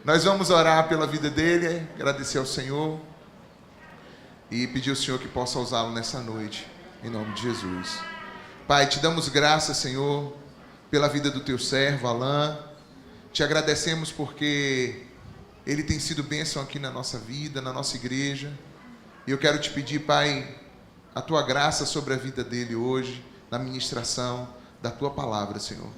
Nós vamos orar pela vida dele, agradecer ao Senhor e pedir ao Senhor que possa usá-lo nessa noite, em nome de Jesus. Pai, te damos graças, Senhor, pela vida do teu servo, Alain. Te agradecemos porque ele tem sido bênção aqui na nossa vida, na nossa igreja. E eu quero te pedir, Pai, a tua graça sobre a vida dele hoje, na ministração da tua palavra, Senhor.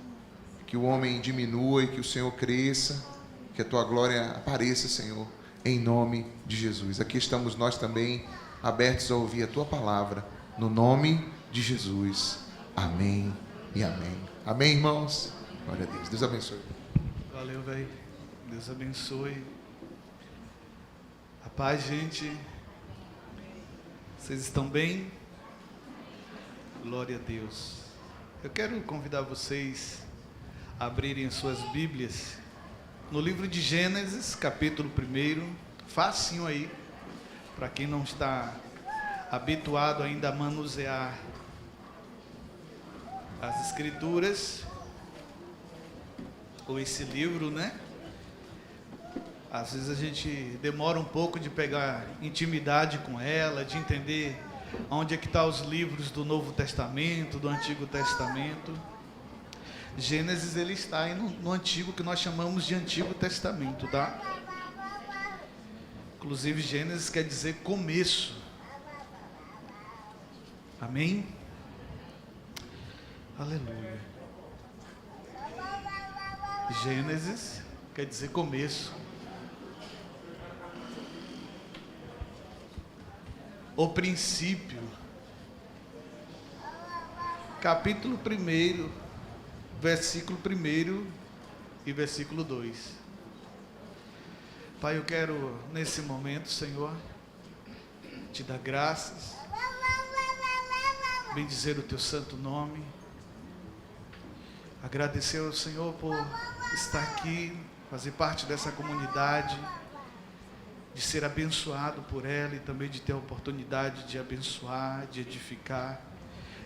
Que o homem diminua e que o Senhor cresça, que a tua glória apareça, Senhor, em nome de Jesus. Aqui estamos nós também abertos a ouvir a tua palavra, no nome de Jesus. Amém e amém. Amém, irmãos? Glória a Deus. Deus abençoe. Valeu, velho. Deus abençoe. A paz, gente. Vocês estão bem? Glória a Deus. Eu quero convidar vocês a abrirem as suas Bíblias no livro de Gênesis, capítulo 1, facinho aí, para quem não está habituado ainda a manusear as Escrituras, ou esse livro, né? Às vezes a gente demora um pouco de pegar intimidade com ela, de entender onde é que estão os livros do Novo Testamento, do Antigo Testamento. Gênesis, ele está aí no Antigo, que nós chamamos de Antigo Testamento, tá? Inclusive, Gênesis quer dizer começo. Amém? Aleluia. Gênesis quer dizer começo. O princípio. Capítulo 1, versículo 1 e versículo 2. Pai, eu quero nesse momento, Senhor, te dar graças, bendizer o teu santo nome, agradecer ao Senhor por estar aqui, fazer parte dessa comunidade, de ser abençoado por ela e também de ter a oportunidade de abençoar, de edificar,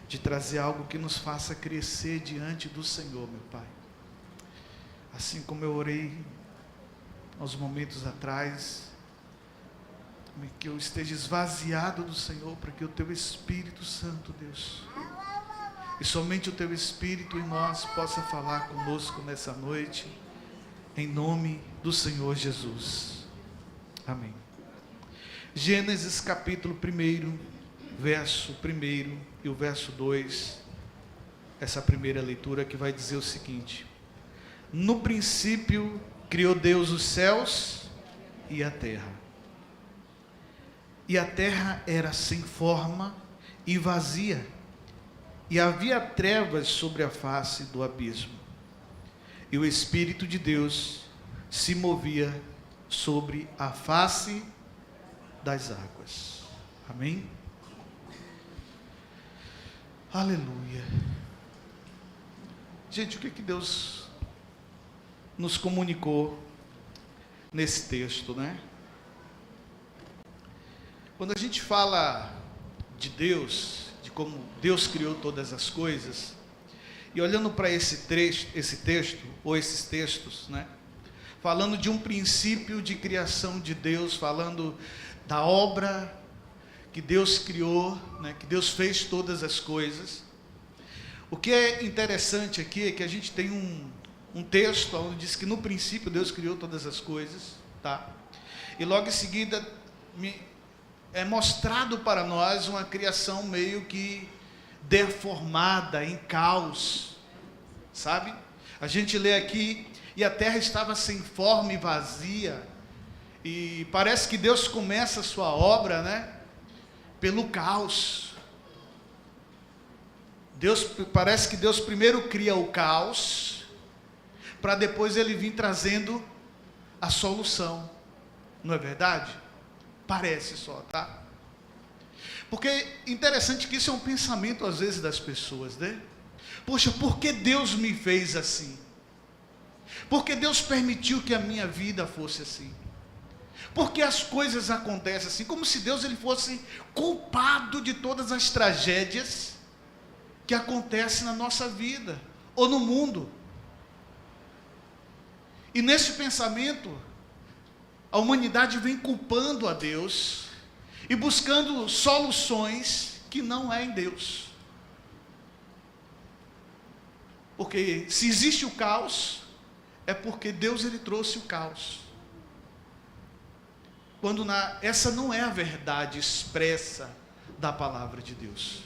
de trazer algo que nos faça crescer diante do Senhor, meu Pai. Assim como eu orei uns momentos atrás, que eu esteja esvaziado do Senhor, para que o Teu Espírito Santo, Deus, e somente o Teu Espírito em nós possa falar conosco nessa noite, em nome do Senhor Jesus. Amém. Gênesis capítulo 1, verso 1 e o verso 2, essa primeira leitura que vai dizer o seguinte: no princípio criou Deus os céus e a terra era sem forma e vazia, e havia trevas sobre a face do abismo, e o Espírito de Deus se movia sobre a face das águas. Amém? Aleluia. Gente, o que Deus nos comunicou nesse texto, né? Quando a gente fala de Deus, de como Deus criou todas as coisas, e olhando para esse texto, ou esses textos, né? Falando de um princípio de criação de Deus, falando da obra que Deus criou, né, que Deus fez todas as coisas. O que é interessante aqui é que a gente tem um texto onde diz que no princípio Deus criou todas as coisas, tá? E logo em seguida é mostrado para nós uma criação meio que deformada, em caos, sabe? A gente lê aqui: e a terra estava sem forma e vazia, e parece que Deus começa a sua obra, né, pelo caos. Parece que Deus primeiro cria o caos, para depois ele vir trazendo a solução. Não é verdade? Parece só, tá? Porque interessante que isso é um pensamento às vezes das pessoas, né? Poxa, por que Deus me fez assim? Por que Deus permitiu que a minha vida fosse assim? Por que as coisas acontecem assim? Como se Deus ele fosse culpado de todas as tragédias que acontecem na nossa vida ou no mundo. E nesse pensamento, a humanidade vem culpando a Deus e buscando soluções que não é em Deus. Porque se existe o caos, é porque Deus ele trouxe o caos. Quando essa não é a verdade expressa da palavra de Deus.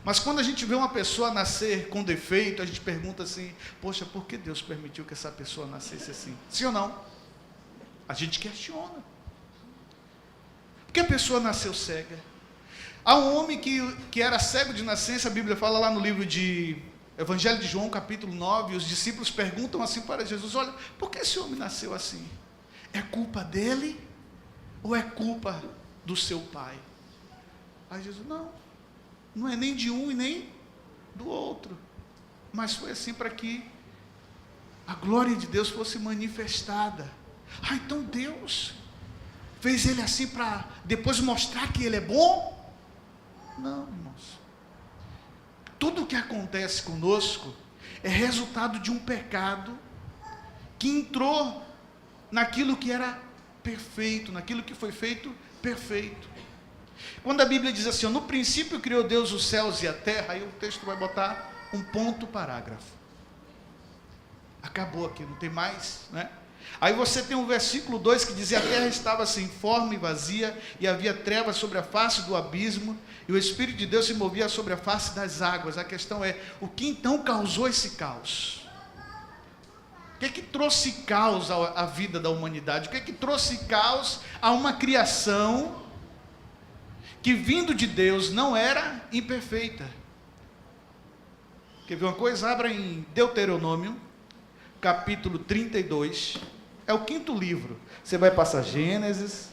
Mas quando a gente vê uma pessoa nascer com defeito, a gente pergunta assim, poxa, por que Deus permitiu que essa pessoa nascesse assim? Sim ou não? A gente questiona. Por que a pessoa nasceu cega? Há um homem que era cego de nascença, a Bíblia fala lá no livro de Evangelho de João, capítulo 9, os discípulos perguntam assim para Jesus, olha, por que esse homem nasceu assim? É culpa dele ou é culpa do seu pai? Aí Jesus, não é nem de um e nem do outro, mas foi assim para que a glória de Deus fosse manifestada. Então Deus fez ele assim para depois mostrar que ele é bom? Não, irmãos. Tudo o que acontece conosco é resultado de um pecado que entrou naquilo que era perfeito, naquilo que foi feito perfeito. Quando a Bíblia diz assim, no princípio criou Deus os céus e a terra, aí o texto vai botar um ponto parágrafo. Acabou aqui, não tem mais, né? Aí você tem o versículo 2 que dizia, a terra estava sem forma e vazia, e havia trevas sobre a face do abismo, e o Espírito de Deus se movia sobre a face das águas. A questão é, o que então causou esse caos? O que é que trouxe caos à vida da humanidade? O que é que trouxe caos a uma criação que vindo de Deus não era imperfeita? Quer ver uma coisa? Abra em Deuteronômio, capítulo 32, é o 5º livro. Você vai passar Gênesis,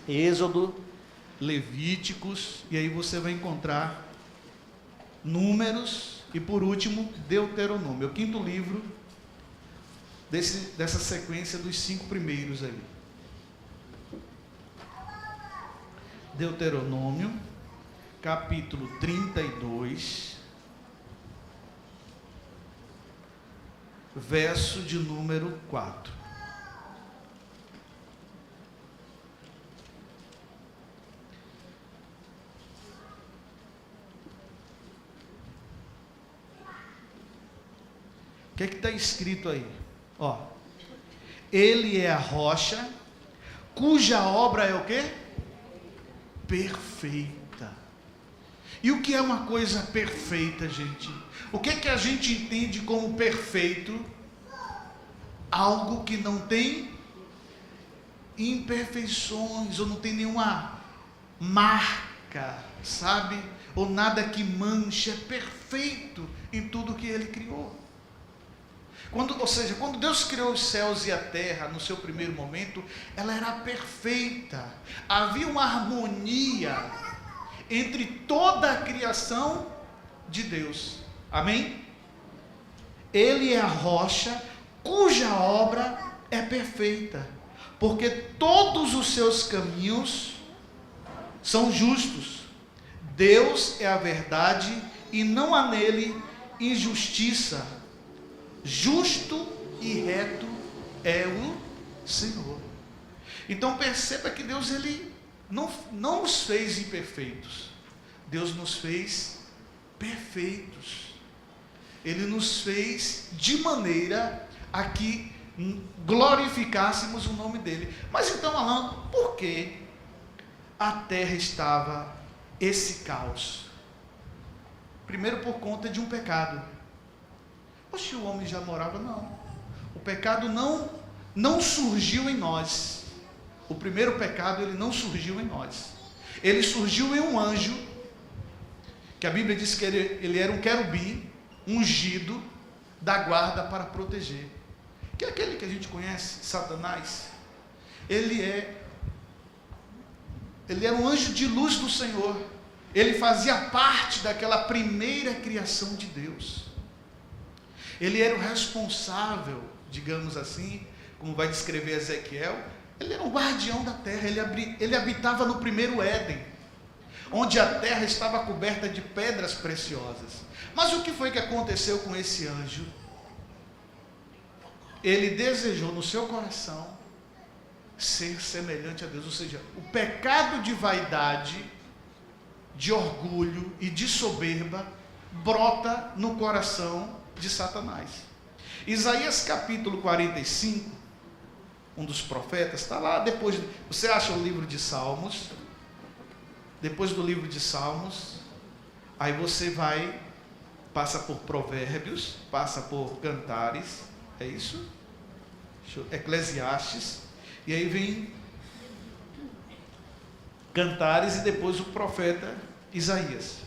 Êxodo, Levíticos, e aí você vai encontrar Números, e por último, Deuteronômio, é o 5º livro dessa sequência dos 5 primeiros ali. Deuteronômio, capítulo 32, verso de número 4. O que é que está escrito aí? Ele é a rocha, cuja obra é o quê? Perfeita. E o que é uma coisa perfeita, gente? O que é que a gente entende como perfeito? Algo que não tem imperfeições, ou não tem nenhuma marca, sabe? Ou nada que manche, é perfeito em tudo que Ele criou. Ou seja, quando Deus criou os céus e a terra, no seu primeiro momento, ela era perfeita. Havia uma harmonia entre toda a criação de Deus. Amém? Ele é a rocha, cuja obra é perfeita, porque todos os seus caminhos são justos. Deus é a verdade e não há nele injustiça. Justo e reto é o Senhor. Então perceba que Deus ele não nos fez imperfeitos. Deus nos fez perfeitos. Ele nos fez de maneira a que glorificássemos o nome dele. Mas então, Alan, por que a terra estava esse caos? Primeiro, por conta de um pecado. Poxa, o homem já morava? Não. O pecado não surgiu em nós. O primeiro pecado, ele não surgiu em nós. Ele surgiu em um anjo, que a Bíblia diz que ele era um querubim, ungido, da guarda para proteger. Que é aquele que a gente conhece, Satanás. Ele era um anjo de luz do Senhor. Ele fazia parte daquela primeira criação de Deus. Ele era o responsável, digamos assim, como vai descrever Ezequiel, ele era um guardião da terra, ele habitava no primeiro Éden, onde a terra estava coberta de pedras preciosas. Mas o que foi que aconteceu com esse anjo? Ele desejou no seu coração ser semelhante a Deus. Ou seja, o pecado de vaidade, de orgulho e de soberba brota no coração de Satanás. Isaías capítulo 45, um dos profetas, está lá depois. Você acha o livro de Salmos, depois do livro de Salmos, aí você vai, passa por Provérbios, passa por Cantares, é isso? Eclesiastes, e aí vem Cantares e depois o profeta Isaías.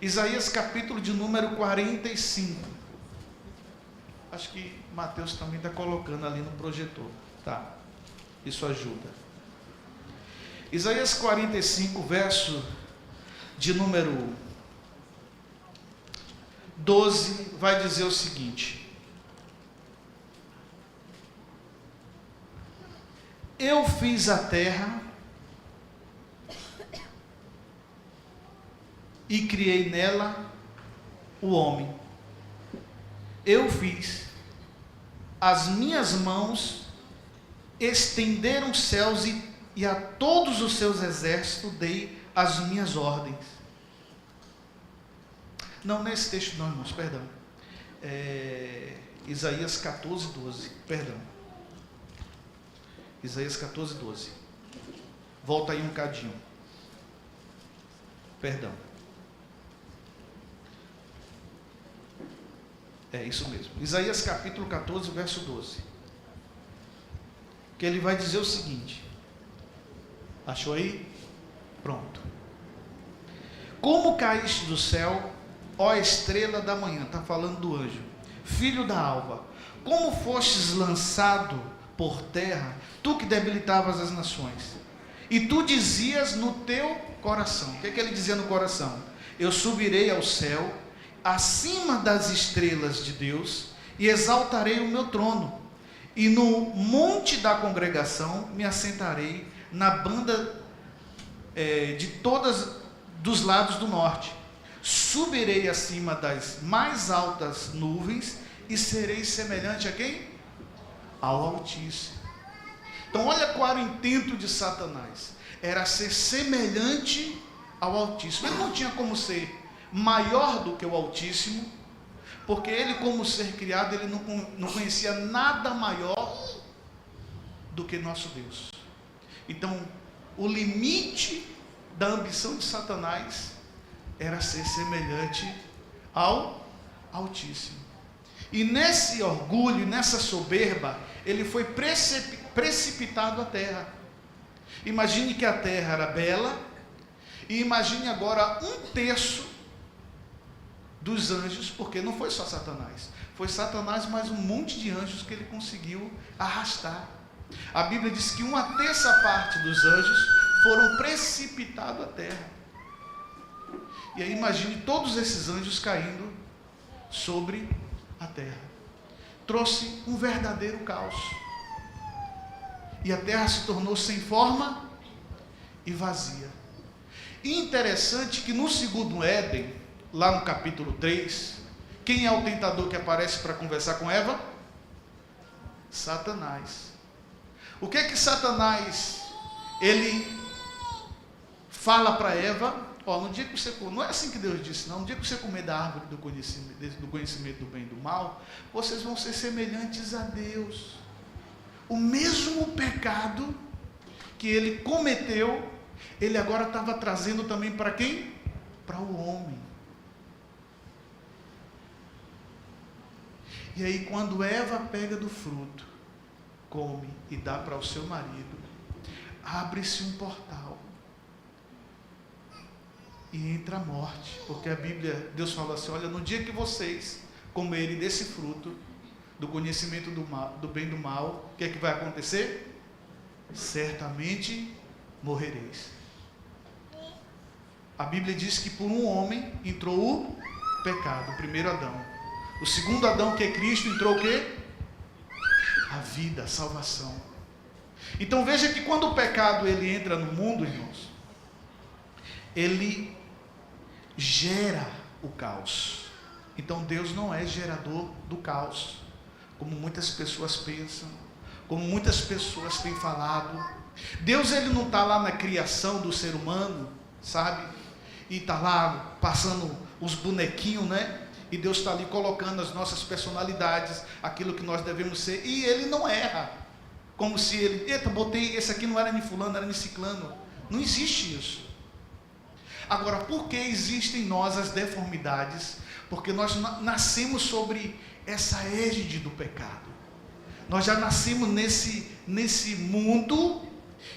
Isaías capítulo de número 45. Acho que Mateus também está colocando ali no projetor. Tá, isso ajuda. Isaías 45, verso de número 12, vai dizer o seguinte: eu fiz a terra e criei nela o homem. Eu fiz, as minhas mãos estenderam os céus e a todos os seus exércitos dei as minhas ordens. Não, nesse texto não, irmãos, perdão. Isaías 14, 12, perdão. Isaías 14, 12. Volta aí um cadinho. Perdão. É isso mesmo. Isaías capítulo 14, verso 12. Que ele vai dizer o seguinte. Achou aí? Pronto. Como caíste do céu, ó estrela da manhã, está falando do anjo, filho da alva, como fostes lançado por terra, tu que debilitavas as nações, e tu dizias no teu coração. O que ele dizia no coração? Eu subirei ao céu, acima das estrelas de Deus, e exaltarei o meu trono, e no monte da congregação me assentarei na banda de todas dos lados do norte. Subirei acima das mais altas nuvens e serei semelhante a quem? Ao Altíssimo. Então olha qual era o intento de Satanás. Era ser semelhante ao Altíssimo. Ele não tinha como ser maior do que o Altíssimo, porque ele, como ser criado, ele não conhecia nada maior do que nosso Deus. Então o limite da ambição de Satanás era ser semelhante ao Altíssimo. E nesse orgulho, nessa soberba, ele foi precipitado à terra. Imagine que a terra era bela, e imagine agora 1/3 dos anjos, porque não foi só Satanás, foi Satanás mais um monte de anjos que ele conseguiu arrastar. A Bíblia diz que 1/3 parte dos anjos foram precipitados à terra. E aí imagine todos esses anjos caindo sobre a terra. Trouxe um verdadeiro caos. E a terra se tornou sem forma e vazia. E interessante que no segundo Éden, lá no capítulo 3, quem é o tentador que aparece para conversar com Eva? Satanás. O que é que Satanás, ele fala para Eva? No dia que você comer, não é assim que Deus disse, não. No dia que você comer da árvore do conhecimento do bem e do mal, vocês vão ser semelhantes a Deus. O mesmo pecado que ele cometeu, ele agora estava trazendo também para quem? Para o homem. E aí quando Eva pega do fruto, come e dá para o seu marido, abre-se um portal. E entra a morte, porque a Bíblia, Deus fala assim, olha, no dia que vocês comerem desse fruto, do conhecimento do bem e do mal, o que é que vai acontecer? Certamente morrereis. A Bíblia diz que por um homem entrou o pecado, o primeiro Adão. O segundo Adão, que é Cristo, entrou o quê? A vida, a salvação. Então veja que quando o pecado ele entra no mundo, irmãos, ele gera o caos. Então Deus não é gerador do caos, como muitas pessoas pensam, como muitas pessoas têm falado. Deus, ele não está lá na criação do ser humano, sabe? E está lá passando os bonequinhos, né? E Deus está ali colocando as nossas personalidades, aquilo que nós devemos ser. E ele não erra. Como se ele, eita, botei, esse aqui não era nem fulano, era nem ciclano. Não existe isso. Agora, por que existem em nós as deformidades? Porque nós nascemos sobre essa égide do pecado. Nós já nascemos nesse mundo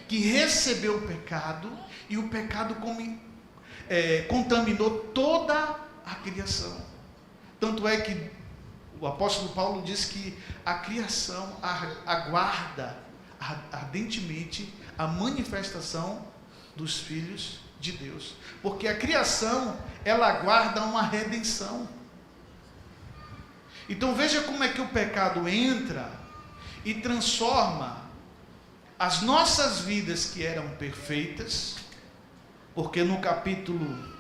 que recebeu o pecado, e o pecado contaminou toda a criação. Tanto é que o apóstolo Paulo diz que a criação aguarda ardentemente a manifestação dos filhos de Deus. Porque a criação, ela aguarda uma redenção. Então veja como é que o pecado entra e transforma as nossas vidas que eram perfeitas, porque no capítulo 1,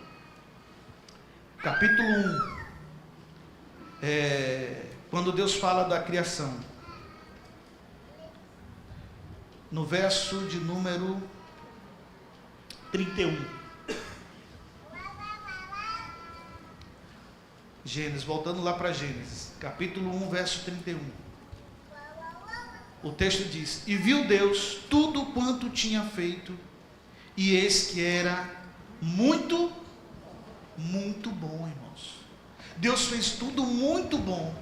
quando Deus fala da criação, no verso de número 31, Gênesis, voltando lá para Gênesis, capítulo 1, verso 31, o texto diz: e viu Deus tudo quanto tinha feito, e eis que era muito, muito bom, irmãos. Deus fez tudo muito bom.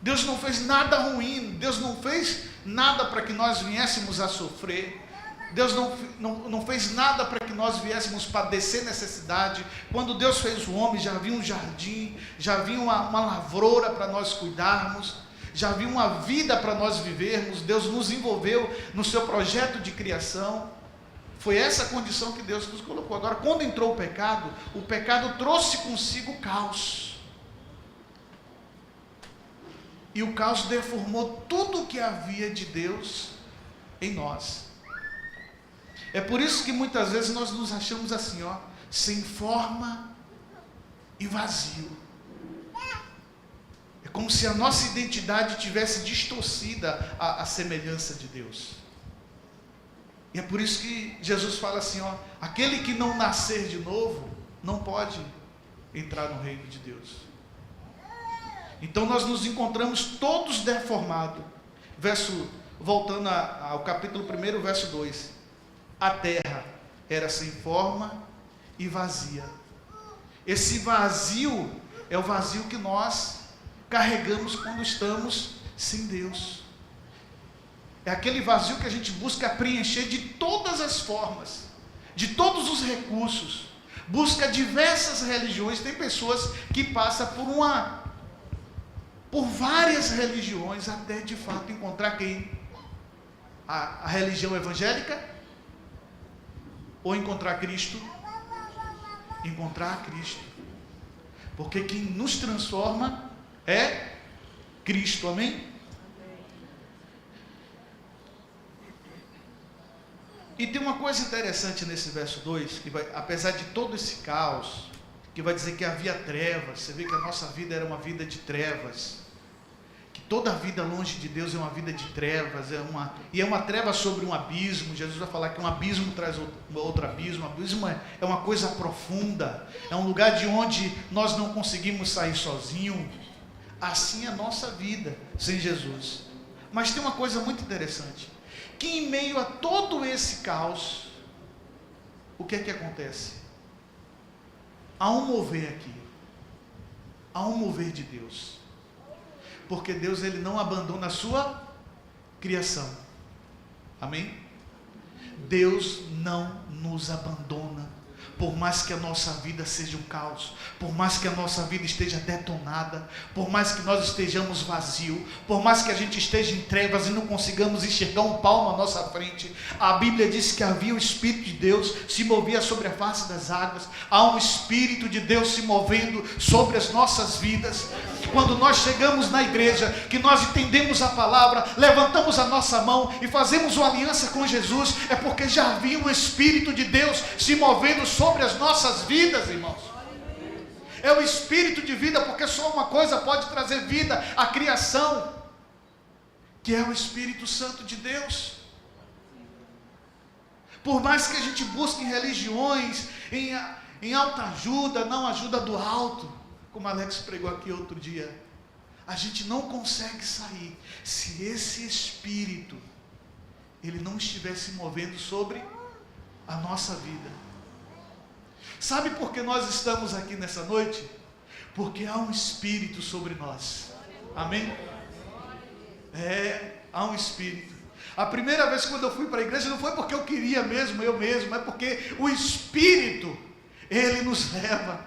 Deus não fez nada ruim. Deus não fez nada para que nós viéssemos a sofrer. Deus não fez nada para que nós viéssemos padecer necessidade. Quando Deus fez o homem, já havia um jardim, já havia uma lavoura para nós cuidarmos, já havia uma vida para nós vivermos. Deus nos envolveu no seu projeto de criação. Foi essa condição que Deus nos colocou. Agora, quando entrou o pecado trouxe consigo caos. E o caos deformou tudo o que havia de Deus em nós. É por isso que muitas vezes nós nos achamos assim, sem forma e vazio. É como se a nossa identidade tivesse distorcida à semelhança de Deus. E é por isso que Jesus fala assim, aquele que não nascer de novo, não pode entrar no reino de Deus. Então nós nos encontramos todos deformados. Voltando ao capítulo 1, verso 2. A terra era sem forma e vazia. Esse vazio é o vazio que nós carregamos quando estamos sem Deus. É aquele vazio que a gente busca preencher de todas as formas, de todos os recursos. Busca diversas religiões. Tem pessoas que passam por várias religiões até de fato encontrar quem? A religião evangélica? Ou encontrar Cristo? Encontrar Cristo. Porque quem nos transforma é Cristo, amém? E tem uma coisa interessante nesse verso 2, que vai, apesar de todo esse caos, que vai dizer que havia trevas. Você vê que a nossa vida era uma vida de trevas, que toda a vida longe de Deus é uma vida de trevas, e é uma treva sobre um abismo. Jesus vai falar que um abismo traz outro abismo. O abismo é uma coisa profunda, é um lugar de onde nós não conseguimos sair sozinho. Assim é a nossa vida sem Jesus. Mas tem uma coisa muito interessante, que em meio a todo esse caos, o que é que acontece? Há um mover aqui, há um mover de Deus, porque Deus, ele não abandona a sua criação, amém? Deus não nos abandona, por mais que a nossa vida seja um caos, por mais que a nossa vida esteja detonada, por mais que nós estejamos vazios, por mais que a gente esteja em trevas e não consigamos enxergar um palmo à nossa frente, a Bíblia diz que havia o Espírito de Deus, se movia sobre a face das águas. Há um Espírito de Deus se movendo sobre as nossas vidas. Quando nós chegamos na igreja, que nós entendemos a palavra, levantamos a nossa mão e fazemos uma aliança com Jesus, é porque já havia um Espírito de Deus se movendo sobre as nossas vidas, irmãos. É o Espírito de vida, porque só uma coisa pode trazer vida à criação, que é o Espírito Santo de Deus. Por mais que a gente busque em religiões, em autoajuda, não ajuda do alto, como Alex pregou aqui outro dia, a gente não consegue sair se esse Espírito, ele não estiver se movendo sobre a nossa vida. Sabe por que nós estamos aqui nessa noite? Porque há um Espírito sobre nós. Amém? Há um Espírito. A primeira vez quando eu fui para a igreja não foi porque eu queria mesmo, eu mesmo, é porque o Espírito, ele nos leva.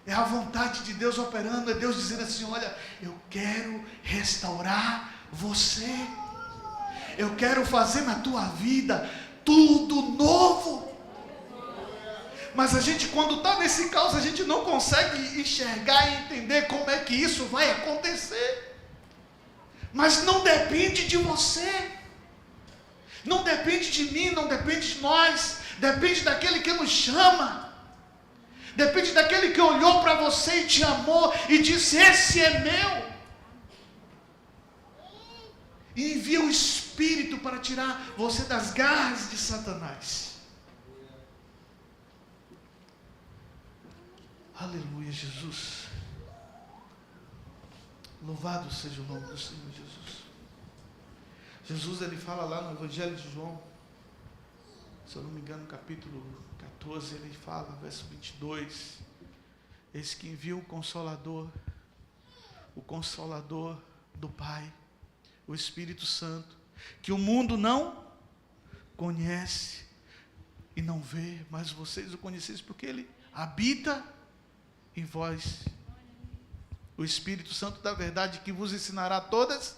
É a vontade de Deus operando, é Deus dizendo assim: olha, eu quero restaurar você, eu quero fazer na tua vida tudo novo. Mas a gente, quando está nesse caos, a gente não consegue enxergar e entender como é que isso vai acontecer. Mas não depende de você, não depende de mim, não depende de nós, depende daquele que nos chama, depende daquele que olhou para você e te amou e disse: esse é meu. E envia o Espírito para tirar você das garras de Satanás. Aleluia, Jesus. Louvado seja o nome do Senhor Jesus. Jesus, ele fala lá no Evangelho de João, se eu não me engano, capítulo 14, ele fala, verso 22, eis que envia o Consolador do Pai, o Espírito Santo, que o mundo não conhece e não vê, mas vocês o conheceis porque ele habita em vós. O Espírito Santo da verdade, que vos ensinará todas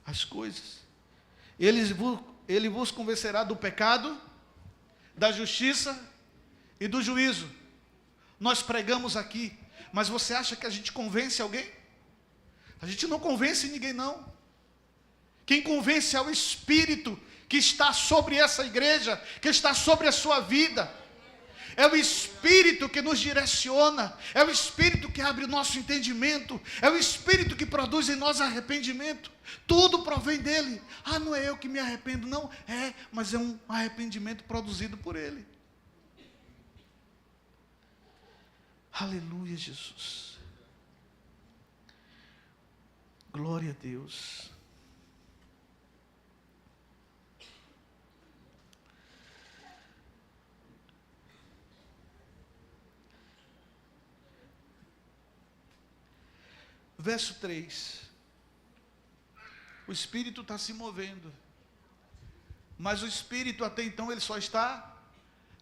as coisas. Ele vos convencerá do pecado, da justiça e do juízo. Nós pregamos aqui, mas você acha que a gente convence alguém? A gente não convence ninguém, não. Quem convence é o Espírito que está sobre essa igreja, que está sobre a sua vida. É o Espírito que nos direciona, é o Espírito que abre o nosso entendimento, é o Espírito que produz em nós arrependimento. Tudo provém dele. Ah, não é eu que me arrependo, não. Mas é um arrependimento produzido por ele. Aleluia, Jesus. Glória a Deus. Verso 3, o Espírito está se movendo, mas o Espírito até então ele só está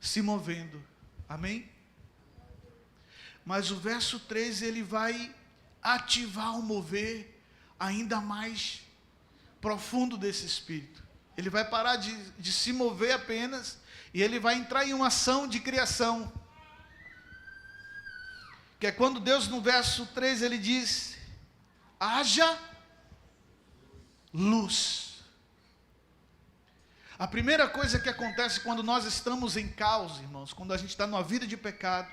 se movendo, amém? Mas o verso 3 ele vai ativar o mover ainda mais profundo desse Espírito. Ele vai parar de se mover apenas, e ele vai entrar em uma ação de criação, que é quando Deus no verso 3 ele diz: haja luz. A primeira coisa que acontece quando nós estamos em caos, irmãos, quando a gente está numa vida de pecado,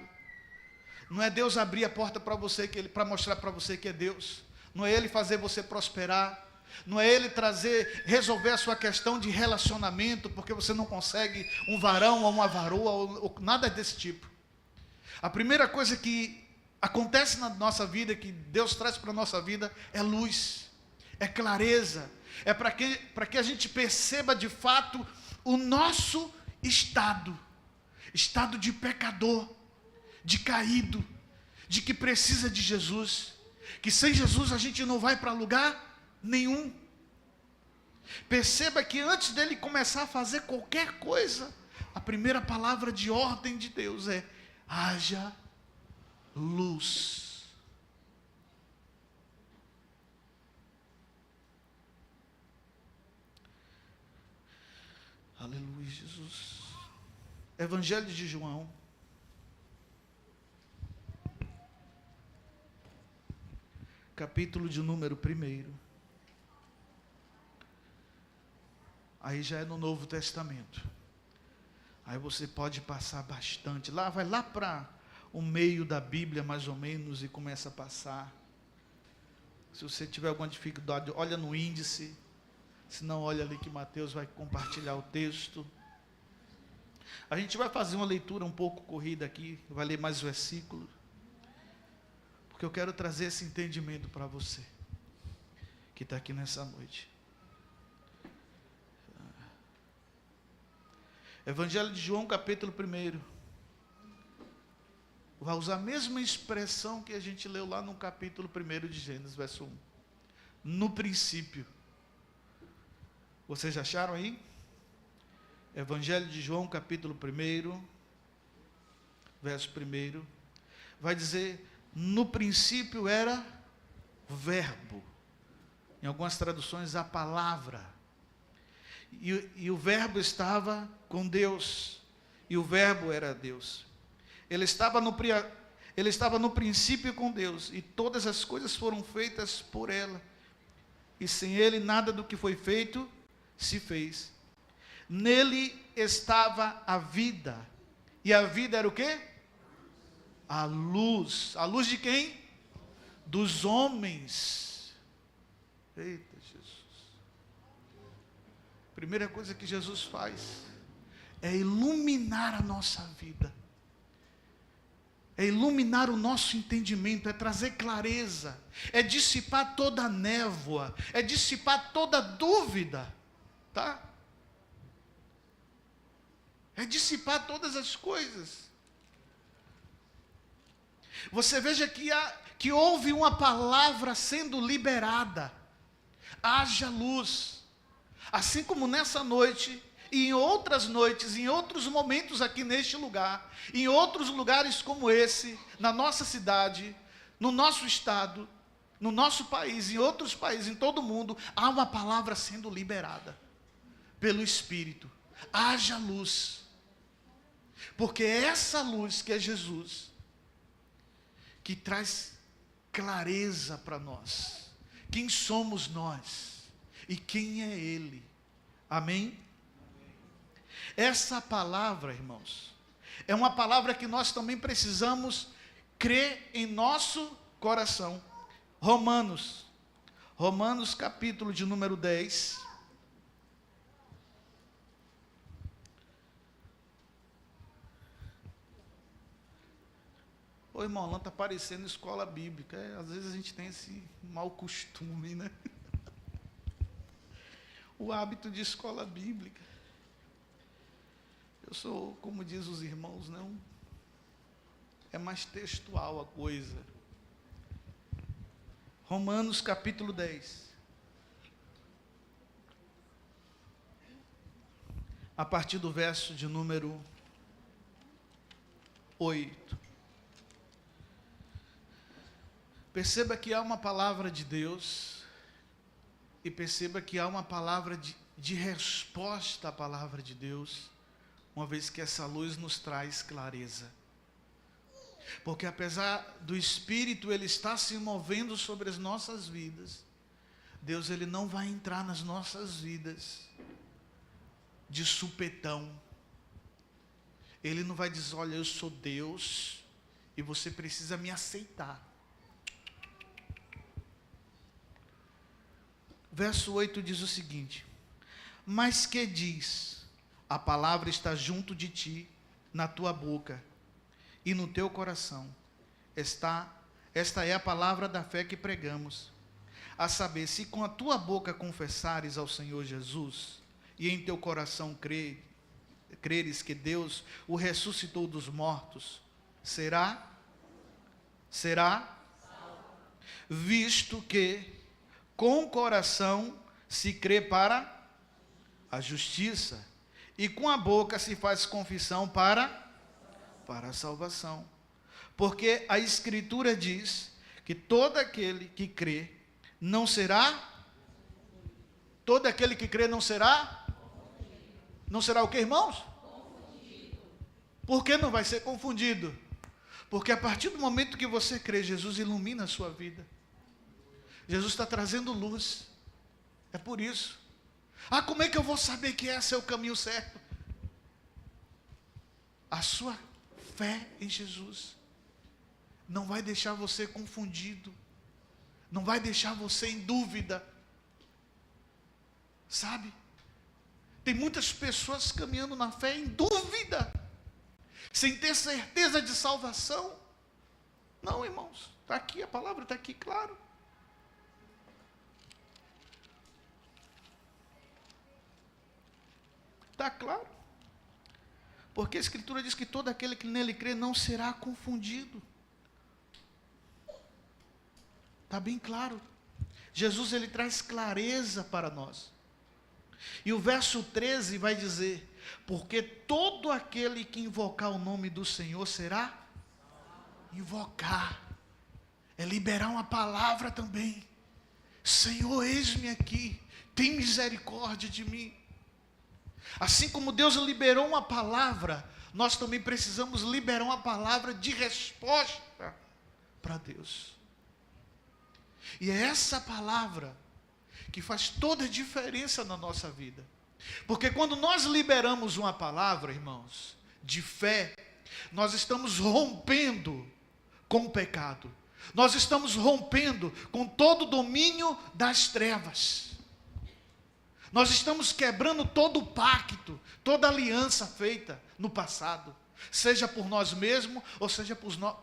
não é Deus abrir a porta para você, para mostrar para você que é Deus, não é Ele fazer você prosperar, não é Ele resolver a sua questão de relacionamento, porque você não consegue um varão ou uma varoa, ou nada desse tipo. A primeira coisa que acontece na nossa vida, que Deus traz para a nossa vida, é luz, é clareza, é para que a gente perceba de fato o nosso estado de pecador, de caído, de que precisa de Jesus, que sem Jesus a gente não vai para lugar nenhum. Perceba que antes dele começar a fazer qualquer coisa, a primeira palavra de ordem de Deus é: haja luz. Aleluia, Jesus. Evangelho de João, capítulo de número 1. Aí já é no Novo Testamento. Aí você pode passar bastante. Vai lá para o meio da Bíblia, mais ou menos, e começa a passar. Se você tiver alguma dificuldade, olha no índice. Se não, olha ali que Mateus vai compartilhar o texto. A gente vai fazer uma leitura um pouco corrida aqui, vai ler mais versículos, porque eu quero trazer esse entendimento para você, que está aqui nessa noite. Evangelho de João, capítulo 1. Vai usar a mesma expressão que a gente leu lá no capítulo 1 de Gênesis, verso 1. No princípio. Vocês acharam aí? Evangelho de João, capítulo 1, verso 1. Vai dizer, no princípio era verbo. Em algumas traduções, a palavra. E o verbo estava com Deus. E o verbo era Deus. Ele estava no princípio com Deus. E todas as coisas foram feitas por ela. E sem ele nada do que foi feito se fez. Nele estava a vida. E a vida era o quê? A luz. A luz de quem? Dos homens. Eita Jesus. Primeira coisa que Jesus faz é iluminar a nossa vida. É iluminar o nosso entendimento, é trazer clareza, é dissipar toda a névoa, é dissipar toda dúvida, tá? É dissipar todas as coisas. Você veja que houve uma palavra sendo liberada. Haja luz. Assim como nessa noite, e em outras noites, em outros momentos aqui neste lugar, em outros lugares como esse, na nossa cidade, no nosso estado, no nosso país, em outros países, em todo o mundo, há uma palavra sendo liberada pelo Espírito. Haja luz. Porque é essa luz que é Jesus, que traz clareza para nós. Quem somos nós e quem é Ele. Amém? Essa palavra, irmãos, é uma palavra que nós também precisamos crer em nosso coração. Romanos capítulo de número 10. Ô irmão, não está parecendo escola bíblica. Às vezes a gente tem esse mau costume, né? O hábito de escola bíblica. Eu sou, como diz os irmãos, não, é mais textual a coisa. Romanos capítulo 10. A partir do verso de número 8. Perceba que há uma palavra de Deus, e perceba que há uma palavra de resposta à palavra de Deus, uma vez que essa luz nos traz clareza. Porque apesar do Espírito ele estar se movendo sobre as nossas vidas, Deus ele não vai entrar nas nossas vidas de supetão. Ele não vai dizer, olha, eu sou Deus e você precisa me aceitar. Verso 8 diz o seguinte: mas que diz? A palavra está junto de ti, na tua boca e no teu coração. Esta é a palavra da fé que pregamos. A saber, se com a tua boca confessares ao Senhor Jesus, e em teu coração creres que Deus o ressuscitou dos mortos, será, visto que com o coração se crê para a justiça, e com a boca se faz confissão para a salvação. Porque a Escritura diz que todo aquele que crê não será, todo aquele que crê não será o que, irmãos? Confundido. Por que não vai ser confundido? Porque a partir do momento que você crê, Jesus ilumina a sua vida. Jesus está trazendo luz. É por isso. Ah, como é que eu vou saber que esse é o caminho certo? A sua fé em Jesus não vai deixar você confundido. não vai deixar você em dúvida. Sabe? Tem muitas pessoas caminhando na fé em dúvida, sem ter certeza de salvação. Não, irmãos, está aqui, a palavra está aqui, claro. Está claro. Porque a Escritura diz que todo aquele que nele crê não será confundido. Está bem claro. Jesus, ele traz clareza para nós. E o verso 13 vai dizer: porque todo aquele que invocar o nome do Senhor será invocar. É liberar uma palavra também. Senhor, eis-me aqui, tem misericórdia de mim. Assim como Deus liberou uma palavra, nós também precisamos liberar uma palavra de resposta para Deus. E é essa palavra que faz toda a diferença na nossa vida. Porque quando nós liberamos uma palavra, irmãos, de fé, nós estamos rompendo com o pecado. Nós estamos rompendo com todo o domínio das trevas. Nós estamos quebrando todo o pacto, toda a aliança feita no passado, seja por nós mesmos ou seja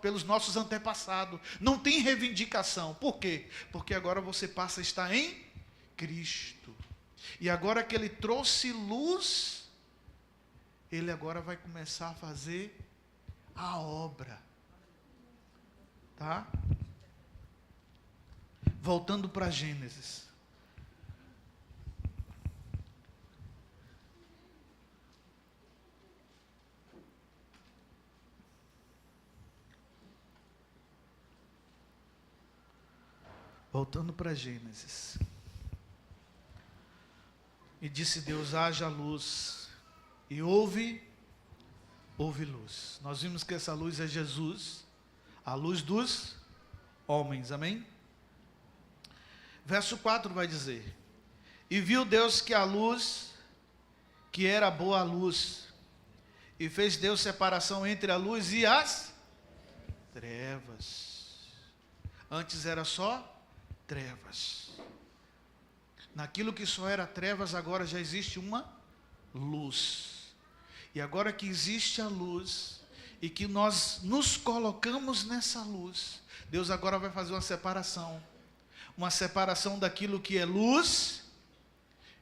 pelos nossos antepassados. Não tem reivindicação. Por quê? Porque agora você passa a estar em Cristo. E agora que Ele trouxe luz, Ele agora vai começar a fazer a obra. Tá? Voltando para Gênesis. Voltando para Gênesis. E disse Deus: haja luz. E houve luz. Nós vimos que essa luz é Jesus, a luz dos homens, amém? Verso 4 vai dizer: e viu Deus que a luz, que era boa a luz, e fez Deus separação entre a luz e as trevas. Antes era só trevas. Naquilo que só era trevas, agora já existe uma luz. E agora que existe a luz, e que nós nos colocamos nessa luz, Deus agora vai fazer uma separação daquilo que é luz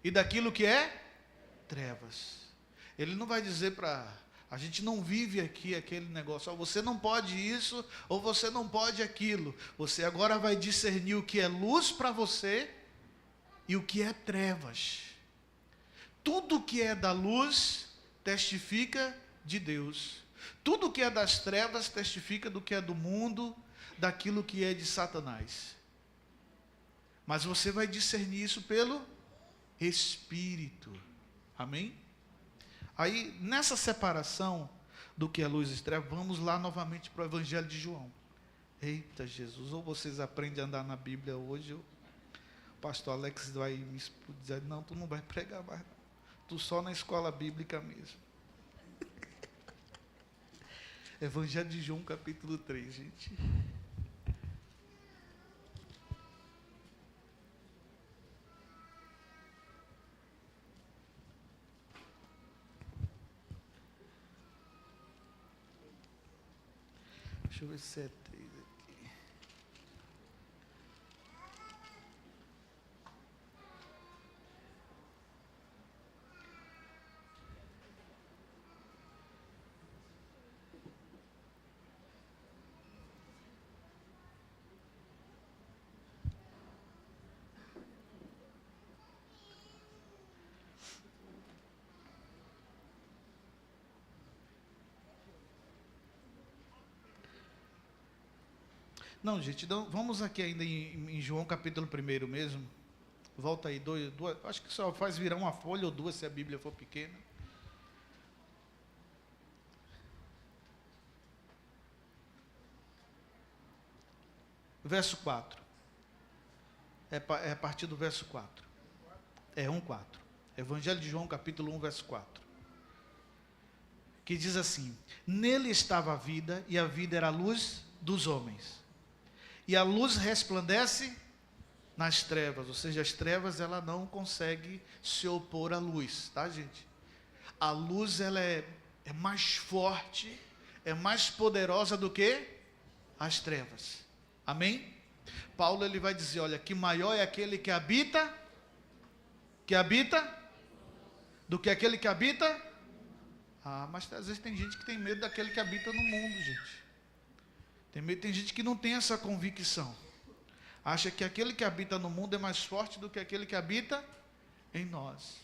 e daquilo que é trevas. Ele não vai dizer para a gente, não vive aqui aquele negócio, você não pode isso ou você não pode aquilo. Você agora vai discernir o que é luz para você e o que é trevas. Tudo que é da luz testifica de Deus. Tudo que é das trevas testifica do que é do mundo, daquilo que é de Satanás. Mas você vai discernir isso pelo Espírito. Amém? Aí, nessa separação do que é luz e trevas, vamos lá novamente para o Evangelho de João. Eita Jesus, ou vocês aprendem a andar na Bíblia hoje, ou o pastor Alex vai me dizer: não, tu não vai pregar mais, não. Tu só na escola bíblica mesmo. Evangelho de João, capítulo 3, gente. Deixa eu ver se é 3 aqui. Não, gente, então, vamos aqui ainda em João capítulo 1 mesmo. Volta aí, duas, acho que só faz virar uma folha ou duas se a Bíblia for pequena. Verso 4. É a partir do verso 4. É 1:4. Evangelho de João capítulo 1, verso 4. Que diz assim: nele estava a vida, e a vida era a luz dos homens. E a luz resplandece nas trevas, ou seja, as trevas ela não consegue se opor à luz, tá, gente? A luz ela é mais forte, é mais poderosa do que as trevas. Amém? Paulo ele vai dizer, olha, que maior é aquele que habita do que aquele que habita. Mas às vezes tem gente que tem medo daquele que habita no mundo, gente. Tem gente que não tem essa convicção. Acha que aquele que habita no mundo é mais forte do que aquele que habita em nós.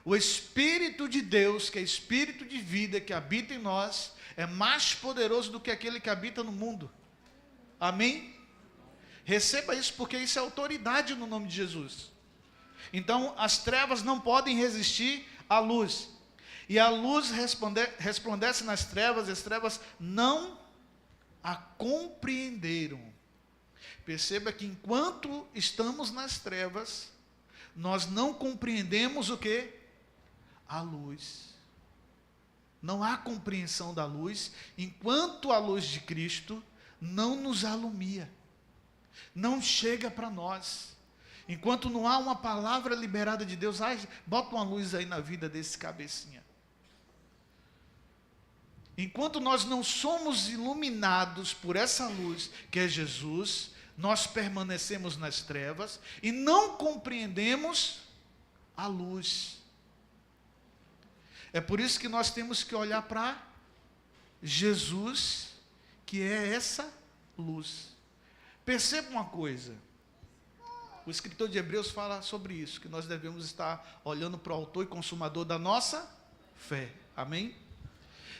O Espírito de Deus, que é Espírito de vida, que habita em nós, é mais poderoso do que aquele que habita no mundo. Amém? Receba isso, porque isso é autoridade no nome de Jesus. Então, as trevas não podem resistir à luz. E a luz resplandece nas trevas, e as trevas não a compreenderam. Perceba que enquanto estamos nas trevas, nós não compreendemos o que? A luz. Não há compreensão da luz, enquanto a luz de Cristo não nos alumia, não chega para nós. Enquanto não há uma palavra liberada de Deus, bota uma luz aí na vida desse cabecinha. Enquanto nós não somos iluminados por essa luz, que é Jesus, nós permanecemos nas trevas e não compreendemos a luz. É por isso que nós temos que olhar para Jesus, que é essa luz. Perceba uma coisa, o escritor de Hebreus fala sobre isso, que nós devemos estar olhando para o autor e consumador da nossa fé. Amém?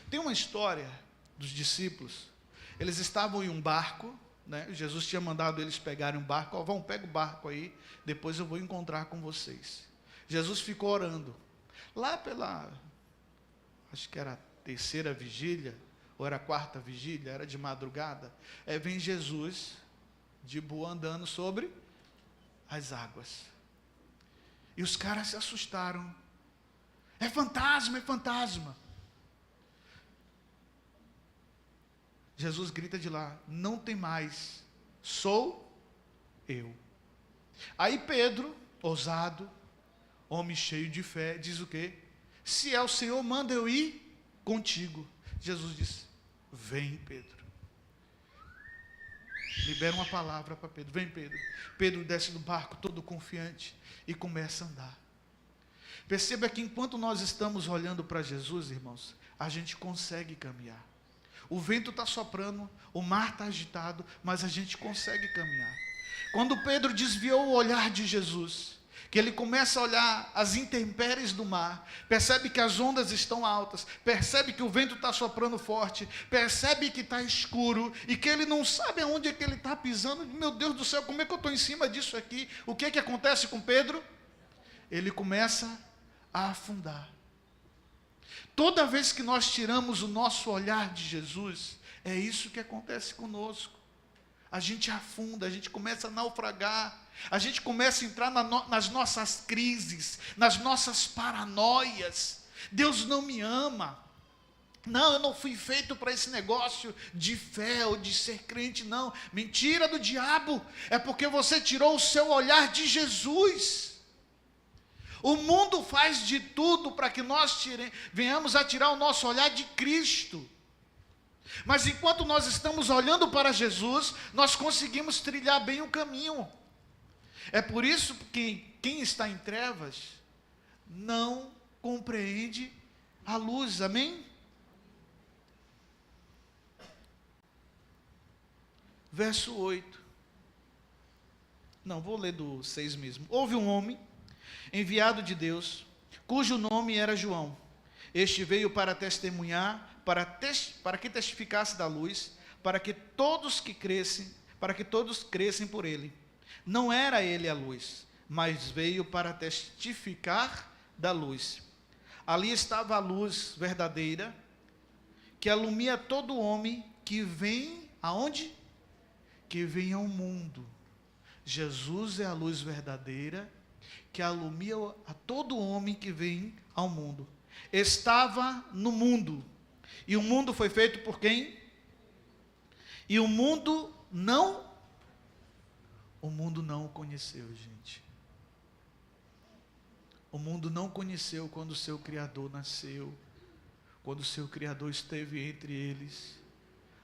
Tem uma história dos discípulos. Eles estavam em um barco, né? Jesus tinha mandado eles pegarem um barco. Vão, pega o barco aí, depois eu vou encontrar com vocês. Jesus ficou orando. Lá pela, acho que era a terceira vigília, ou era a quarta vigília, era de madrugada. Vem Jesus, de boa, andando sobre as águas. E os caras se assustaram. É fantasma, é fantasma. Jesus grita de lá, não tem mais, sou eu. Aí Pedro, ousado, homem cheio de fé, diz o quê? Se é o Senhor, manda eu ir contigo. Jesus disse, vem Pedro. Libera uma palavra para Pedro, vem Pedro. Pedro desce do barco todo confiante e começa a andar. Perceba que enquanto nós estamos olhando para Jesus, irmãos, a gente consegue caminhar. O vento está soprando, o mar está agitado, mas a gente consegue caminhar. Quando Pedro desviou o olhar de Jesus, que ele começa a olhar as intempéries do mar, percebe que as ondas estão altas, percebe que o vento está soprando forte, percebe que está escuro, e que ele não sabe aonde é que ele está pisando. Meu Deus do céu, como é que eu estou em cima disso aqui? O que é que acontece com Pedro? Ele começa a afundar. Toda vez que nós tiramos o nosso olhar de Jesus, é isso que acontece conosco. A gente afunda, a gente começa a naufragar, a gente começa a entrar nas nossas crises, nas nossas paranoias. Deus não me ama. Não, eu não fui feito para esse negócio de fé ou de ser crente, não. Mentira do diabo, é porque você tirou o seu olhar de Jesus. O mundo faz de tudo para que nós venhamos a tirar o nosso olhar de Cristo. Mas enquanto nós estamos olhando para Jesus, nós conseguimos trilhar bem o caminho. É por isso que quem está em trevas não compreende a luz, amém? Verso 8. Não, vou ler do 6 mesmo. Houve um homem enviado de Deus, cujo nome era João. Este veio para testemunhar, para que testificasse da luz, para que todos crescem por ele. Não era ele a luz, mas veio para testificar da luz. Ali estava a luz verdadeira, que alumia todo homem que vem aonde? Que vem ao mundo. Jesus é a luz verdadeira, que alumia a todo homem que vem ao mundo. Estava no mundo, e o mundo foi feito por quem? E o mundo não O mundo não o conheceu, gente. O mundo não conheceu quando o seu Criador nasceu, quando o seu Criador esteve entre eles.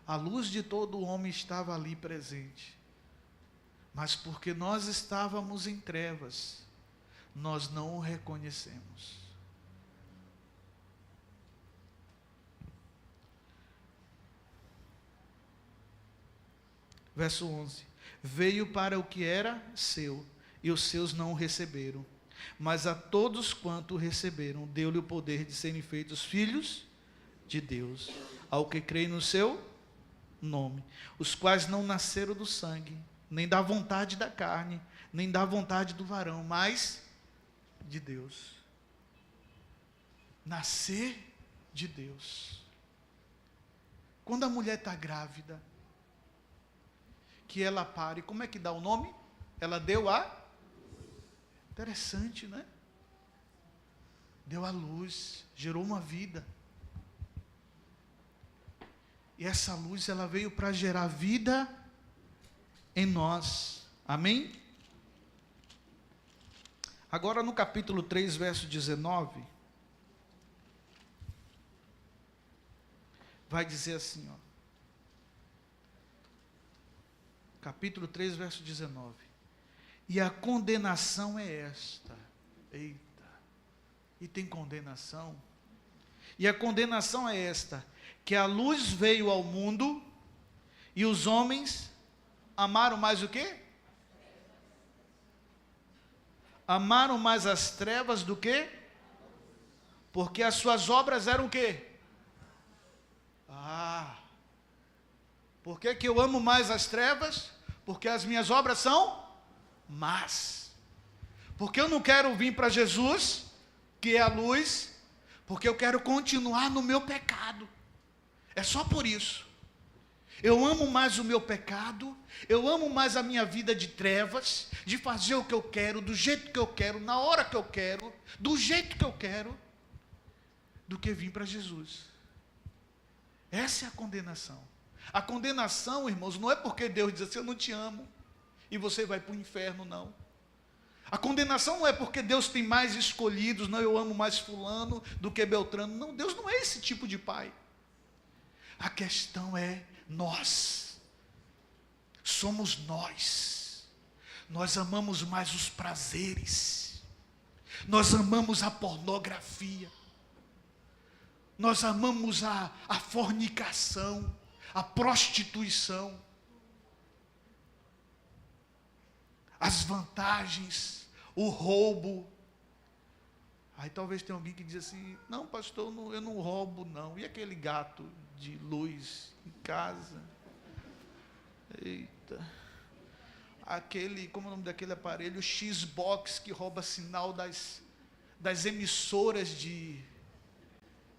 A luz de todo homem estava ali presente. Mas porque nós estávamos em trevas, nós não o reconhecemos. Verso 11. Veio para o que era seu, e os seus não o receberam. Mas a todos quanto o receberam, deu-lhe o poder de serem feitos filhos de Deus, ao que creem no seu nome, os quais não nasceram do sangue, nem da vontade da carne, nem da vontade do varão, mas de Deus. Nascer de Deus. Quando a mulher está grávida, que ela pare, como é que dá o nome? Ela deu a... Interessante, né? Deu a luz, gerou uma vida. E essa luz, ela veio para gerar vida em nós. Amém? Agora no capítulo 3, verso 19, vai dizer assim, ó. Capítulo 3, verso 19. E a condenação é esta. Eita. E tem condenação. E a condenação é esta: que a luz veio ao mundo e os homens amaram mais o quê? Amaram mais as trevas do que? Porque as suas obras eram o quê? Por que que eu amo mais as trevas? Porque as minhas obras são más. Porque eu não quero vir para Jesus, que é a luz, porque eu quero continuar no meu pecado. É só por isso. Eu amo mais o meu pecado, eu amo mais a minha vida de trevas, de fazer o que eu quero, do jeito que eu quero, na hora que eu quero, do jeito que eu quero, do que vir para Jesus. Essa é a condenação. A condenação, irmãos, não é porque Deus diz assim, eu não te amo, e você vai para o inferno, não. A condenação não é porque Deus tem mais escolhidos, não, eu amo mais fulano do que Beltrano. Não, Deus não é esse tipo de pai. A questão é nós. Somos nós. Nós amamos mais os prazeres. Nós amamos a pornografia. Nós amamos a fornicação, a prostituição, as vantagens, o roubo. Aí talvez tenha alguém que diz assim, não pastor, eu não roubo não. E aquele gato de luz em casa? Eita. Aquele, como é o nome daquele aparelho? O Xbox que rouba sinal das emissoras de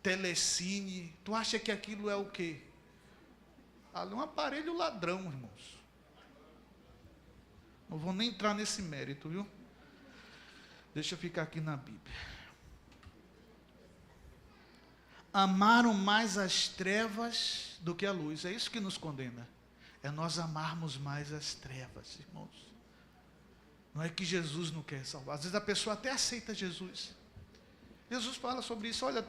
telecine. Tu acha que aquilo é o quê? Ali é um aparelho ladrão, irmãos. Não vou nem entrar nesse mérito, viu? Deixa eu ficar aqui na Bíblia. Amaram mais as trevas do que a luz. É isso que nos condena. É nós amarmos mais as trevas, irmãos. Não é que Jesus não quer salvar. Às vezes a pessoa até aceita Jesus. Jesus fala sobre isso. Olha,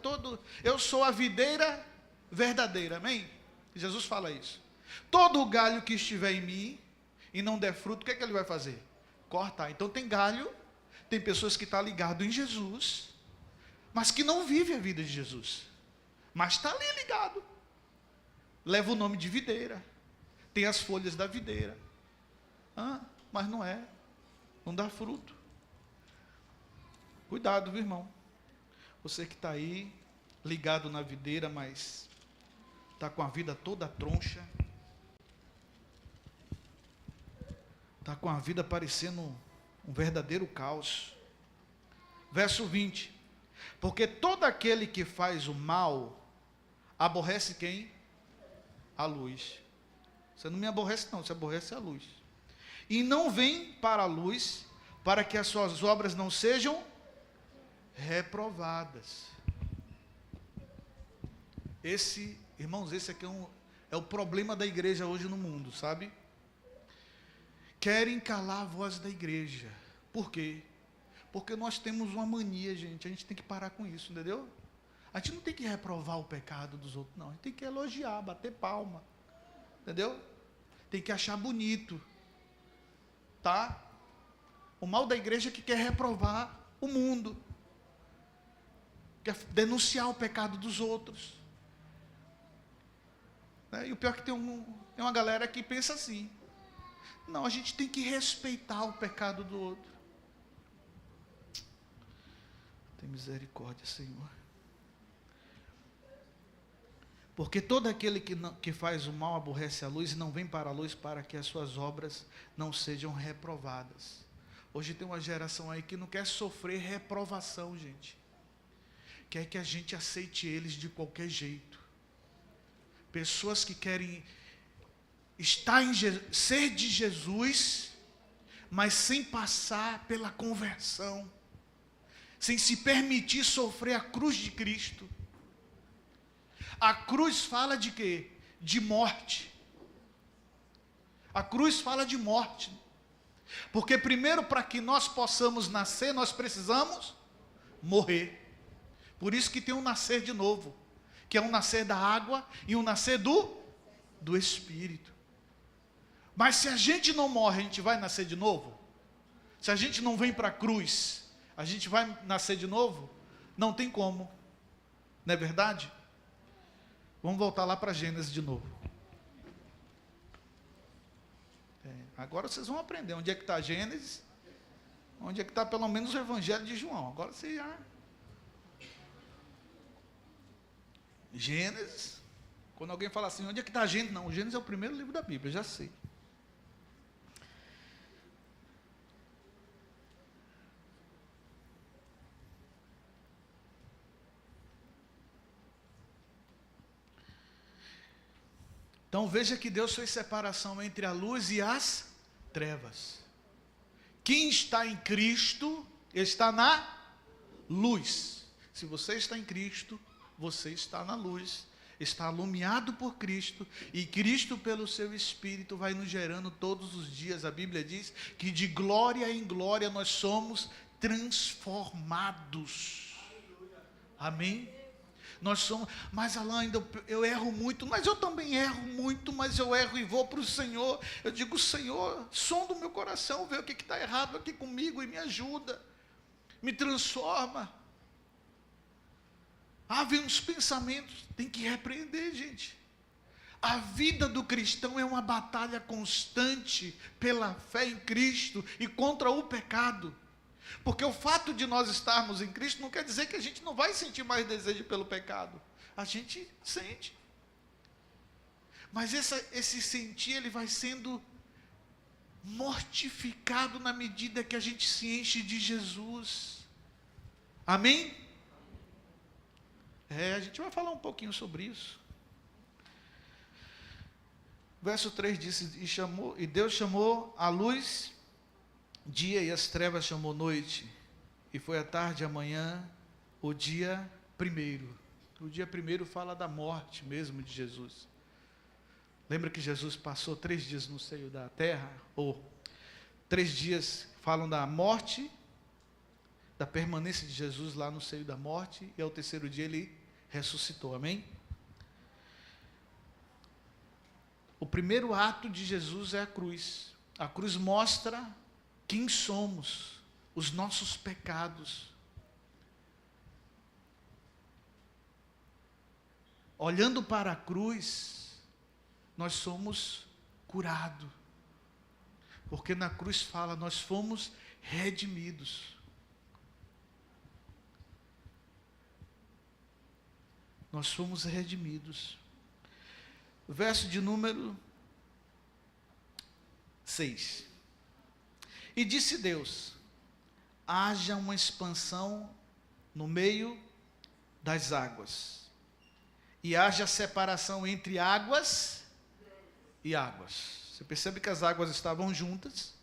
eu sou a videira verdadeira. Amém? Jesus fala isso. Todo galho que estiver em mim e não der fruto, o que é que ele vai fazer? Cortar. Então tem galho, tem pessoas que estão ligadas em Jesus, mas que não vivem a vida de Jesus. Mas está ali ligado. Leva o nome de videira. Tem as folhas da videira. Mas não é. Não dá fruto. Cuidado, viu, irmão? Você que está aí, ligado na videira, mas está com a vida toda troncha. Está com a vida parecendo um verdadeiro caos. Verso 20. Porque todo aquele que faz o mal, aborrece quem? A luz. Você não me aborrece não, você aborrece a luz. E não vem para a luz, para que as suas obras não sejam reprovadas. Irmãos, esse aqui é o problema da igreja hoje no mundo, sabe? querem calar a voz da igreja. Por quê? Porque nós temos uma mania, gente. A gente tem que parar com isso, entendeu? A gente não tem que reprovar o pecado dos outros, não. A gente tem que elogiar, bater palma. Entendeu? Tem que achar bonito. Tá? O mal da igreja é que quer reprovar o mundo. Quer denunciar o pecado dos outros. E o pior é que tem uma galera que pensa assim. Não, a gente tem que respeitar o pecado do outro. Tem misericórdia, Senhor. Porque todo aquele que faz o mal aborrece a luz e não vem para a luz para que as suas obras não sejam reprovadas. Hoje tem uma geração aí que não quer sofrer reprovação, gente. Quer que a gente aceite eles de qualquer jeito. Pessoas que querem estar ser de Jesus, mas sem passar pela conversão, sem se permitir sofrer a cruz de Cristo. A cruz fala de quê? De morte. A cruz fala de morte. Porque primeiro, para que nós possamos nascer, nós precisamos morrer. Por isso que tem um nascer de novo, que é um nascer da água e um nascer do Espírito. Mas se a gente não morre, a gente vai nascer de novo? Se a gente não vem para a cruz, a gente vai nascer de novo? Não tem como. Não é verdade? Vamos voltar lá para Gênesis de novo. Agora vocês vão aprender onde é que está Gênesis, onde é que está pelo menos o Evangelho de João. Agora você já... Gênesis, quando alguém fala assim, onde é que está Gênesis? Não, Gênesis é o primeiro livro da Bíblia, já sei. Então veja que Deus fez separação entre a luz e as trevas. Quem está em Cristo está na luz. Se você está em Cristo, você está na luz, está alumiado por Cristo, e Cristo pelo seu Espírito vai nos gerando todos os dias. A Bíblia diz que de glória em glória nós somos transformados. Amém? Nós somos, mas Alain, ainda eu erro muito, mas eu também erro muito, mas eu erro e vou para o Senhor. Eu digo, Senhor, sonda o meu coração, vê o que está errado aqui comigo e me ajuda, me transforma. Vem uns pensamentos, tem que repreender, gente. A vida do cristão é uma batalha constante pela fé em Cristo e contra o pecado. Porque o fato de nós estarmos em Cristo não quer dizer que a gente não vai sentir mais desejo pelo pecado. A gente sente. Mas esse sentir, ele vai sendo mortificado na medida que a gente se enche de Jesus. Amém? A gente vai falar um pouquinho sobre isso. Verso 3 diz, e Deus chamou a luz dia e as trevas chamou noite, e foi a tarde e a manhã o dia primeiro. O dia primeiro fala da morte mesmo de Jesus. Lembra que Jesus passou 3 dias no seio da terra? Ou 3 dias falam da morte, da permanência de Jesus lá no seio da morte, e ao terceiro dia ele ressuscitou, amém? O primeiro ato de Jesus é a cruz. A cruz mostra quem somos, os nossos pecados. Olhando para a cruz, nós somos curados. Porque na cruz fala, nós fomos redimidos. Nós fomos redimidos. Verso de número 6. E disse Deus, haja uma expansão no meio das águas, e haja separação entre águas e águas. Você percebe que as águas estavam juntas,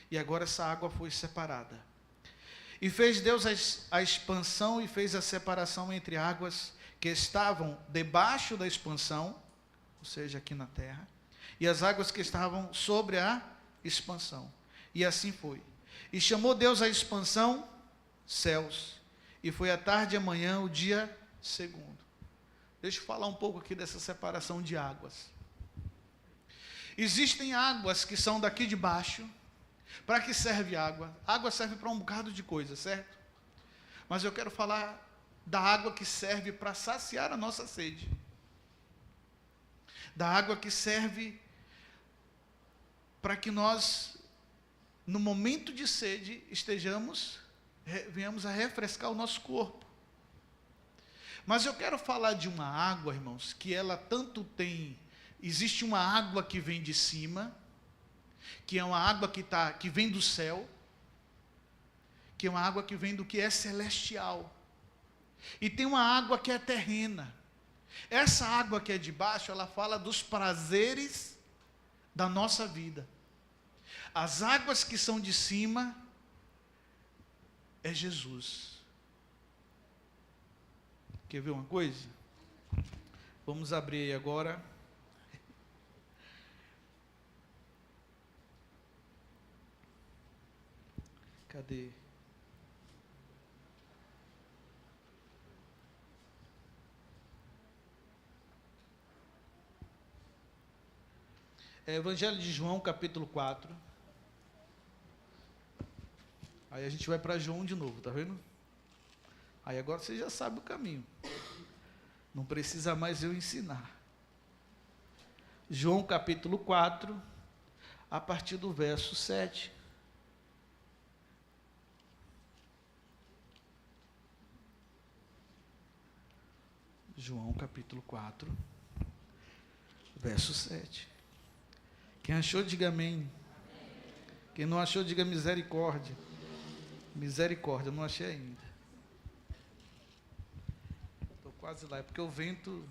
e agora essa água foi separada. E fez Deus a expansão e fez a separação entre águas que estavam debaixo da expansão, ou seja, aqui na terra, e as águas que estavam sobre a expansão. E assim foi. E chamou Deus a expansão céus. E foi à tarde e amanhã o dia segundo. Deixa eu falar um pouco aqui dessa separação de águas. Existem águas que são daqui de baixo. Para que serve água? Água serve para um bocado de coisa, certo? Mas eu quero falar da água que serve para saciar a nossa sede. Da água que serve para que nós, no momento de sede, venhamos a refrescar o nosso corpo. Mas eu quero falar de uma água, irmãos, que ela tanto tem... Existe uma água que vem de cima, que é uma água que vem do céu, que é uma água que vem do que é celestial. E tem uma água que é terrena. Essa água que é de baixo, ela fala dos prazeres da nossa vida. As águas que são de cima é Jesus. Quer ver uma coisa? Vamos abrir aí agora. Cadê? Evangelho de João, capítulo 4. Aí a gente vai para João de novo, tá vendo? Aí agora você já sabe o caminho. Não precisa mais eu ensinar. João, capítulo 4, a partir do verso 7. João, capítulo 4, verso 7. Quem achou, diga amém. Quem não achou, diga misericórdia. Misericórdia, não achei ainda. Estou quase lá, é porque o vento...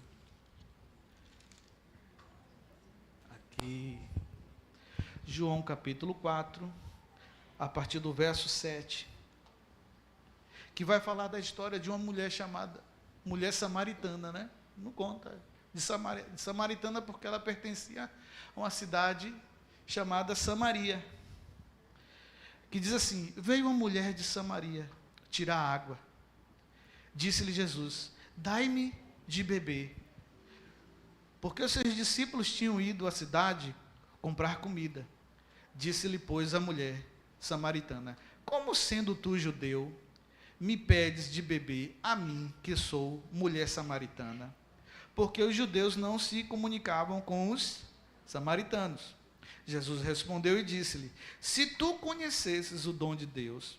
Aqui. João capítulo 4, a partir do verso 7. Que vai falar da história de uma mulher chamada... Mulher samaritana, né? Não conta. De samaritana porque ela pertencia a uma cidade chamada Samaria. Que diz assim: veio uma mulher de Samaria tirar água. Disse-lhe Jesus: dai-me de beber. Porque os seus discípulos tinham ido à cidade comprar comida. Disse-lhe, pois, a mulher samaritana: como sendo tu judeu, me pedes de beber a mim, que sou mulher samaritana? Porque os judeus não se comunicavam com os samaritanos. Jesus respondeu e disse-lhe: se tu conhecesses o dom de Deus,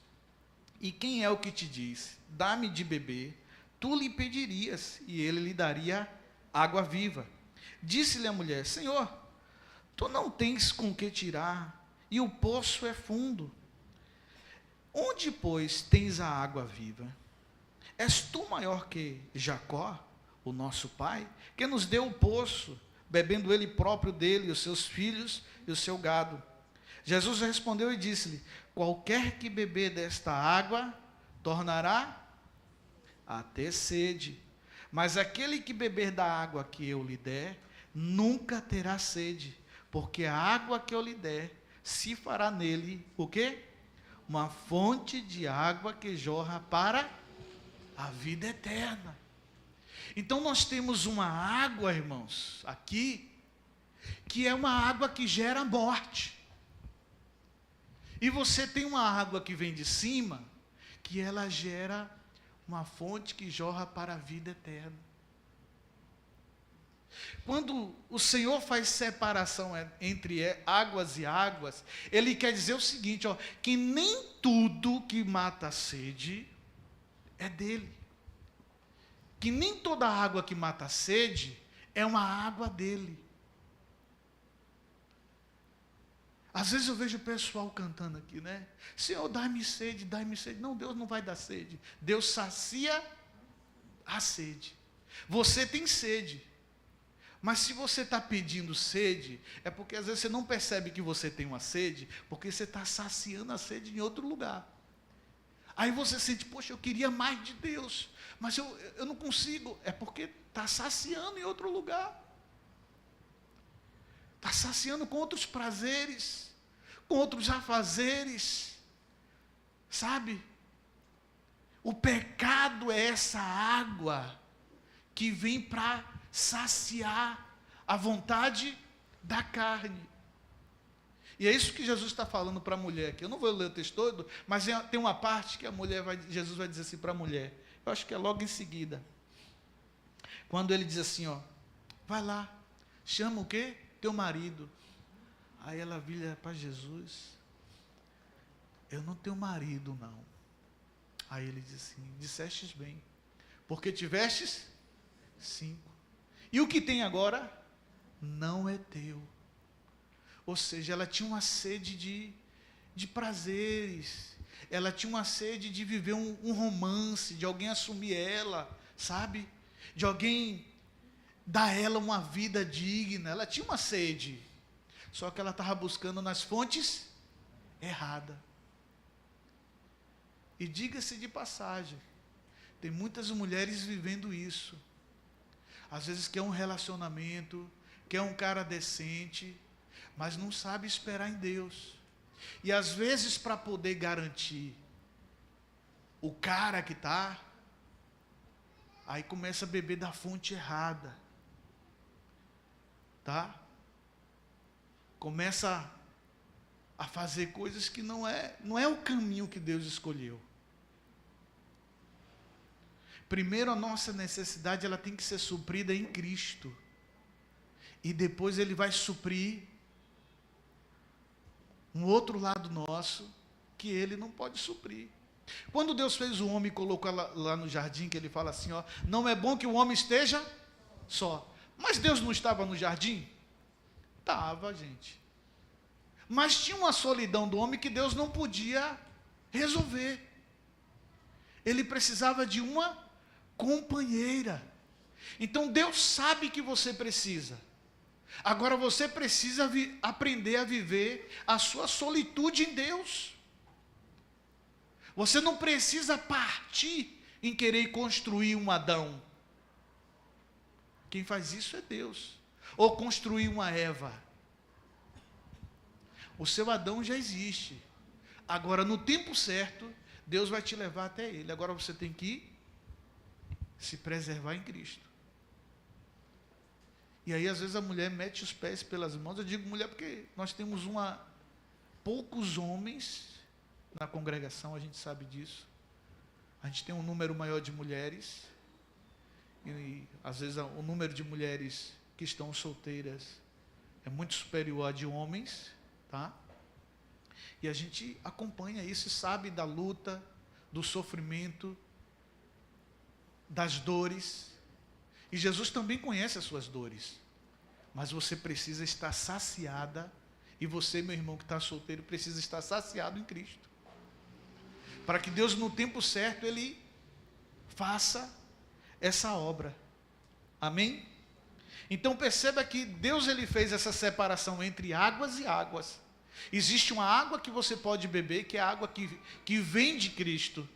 e quem é o que te diz, dá-me de beber, tu lhe pedirias, e ele lhe daria água viva. Disse-lhe a mulher: Senhor, tu não tens com que tirar, e o poço é fundo. Onde, pois, tens a água viva? És tu maior que Jacó, o nosso pai, que nos deu o poço, bebendo ele próprio dele, os seus filhos e o seu gado? Jesus respondeu e disse-lhe: qualquer que beber desta água, tornará a ter sede. Mas aquele que beber da água que eu lhe der, nunca terá sede, porque a água que eu lhe der, se fará nele, o quê? Uma fonte de água que jorra para a vida eterna. Então nós temos uma água, irmãos, aqui, que é uma água que gera morte. E você tem uma água que vem de cima, que ela gera uma fonte que jorra para a vida eterna. Quando o Senhor faz separação entre águas e águas, Ele quer dizer o seguinte, que nem tudo que mata a sede é dele. Que nem toda água que mata a sede é uma água dele. Às vezes eu vejo o pessoal cantando aqui, né? Senhor, dá-me sede, dá-me sede. Não, Deus não vai dar sede. Deus sacia a sede. Você tem sede. Mas se você está pedindo sede, é porque às vezes você não percebe que você tem uma sede, porque você está saciando a sede em outro lugar. Aí você sente, poxa, eu queria mais de Deus, mas eu não consigo. É porque está saciando em outro lugar. Está saciando com outros prazeres, com outros afazeres, sabe? O pecado é essa água que vem para saciar a vontade da carne. E é isso que Jesus está falando para a mulher aqui. Eu não vou ler o texto todo, mas tem uma parte que Jesus vai dizer assim para a mulher. Eu acho que é logo em seguida. Quando ele diz assim, ó, vai lá, chama o quê? Teu marido. Aí ela vira para Jesus, eu não tenho marido não. Aí ele diz assim, dissestes bem, porque tivestes 5. E o que tem agora, não é teu. Ou seja, ela tinha uma sede de prazeres, ela tinha uma sede de viver um romance, de alguém assumir ela, sabe? De alguém dar a ela uma vida digna. Ela tinha uma sede, só que ela estava buscando nas fontes erradas. E diga-se de passagem, tem muitas mulheres vivendo isso. Às vezes quer um relacionamento, quer um cara decente, mas não sabe esperar em Deus. E às vezes para poder garantir o cara que está, aí começa a beber da fonte errada. Tá? Começa a fazer coisas que não é o caminho que Deus escolheu. Primeiro a nossa necessidade ela tem que ser suprida em Cristo. E depois Ele vai suprir um outro lado nosso que Ele não pode suprir. Quando Deus fez o homem e colocou lá no jardim, que Ele fala assim, ó, não é bom que o homem esteja só. Mas Deus não estava no jardim? Estava, gente. Mas tinha uma solidão do homem que Deus não podia resolver. Ele precisava de uma companheira. Então Deus sabe que você precisa. Agora você precisa aprender a viver a sua solitude em Deus. Você não precisa partir em querer construir um Adão. Quem faz isso é Deus. Ou construir uma Eva. O seu Adão já existe. Agora, no tempo certo, Deus vai te levar até ele. Agora você tem que se preservar em Cristo. E aí, às vezes, a mulher mete os pés pelas mãos. Eu digo mulher porque nós temos poucos homens na congregação, a gente sabe disso. A gente tem um número maior de mulheres. E às vezes o número de mulheres que estão solteiras é muito superior a de homens, tá? E a gente acompanha isso e sabe da luta, do sofrimento, das dores. E Jesus também conhece as suas dores. Mas você precisa estar saciada, e você, meu irmão que está solteiro, precisa estar saciado em Cristo. Para que Deus, no tempo certo, Ele faça essa obra. Amém? Então perceba que Deus ele fez essa separação entre águas e águas. Existe uma água que você pode beber, que é a água que vem de Cristo,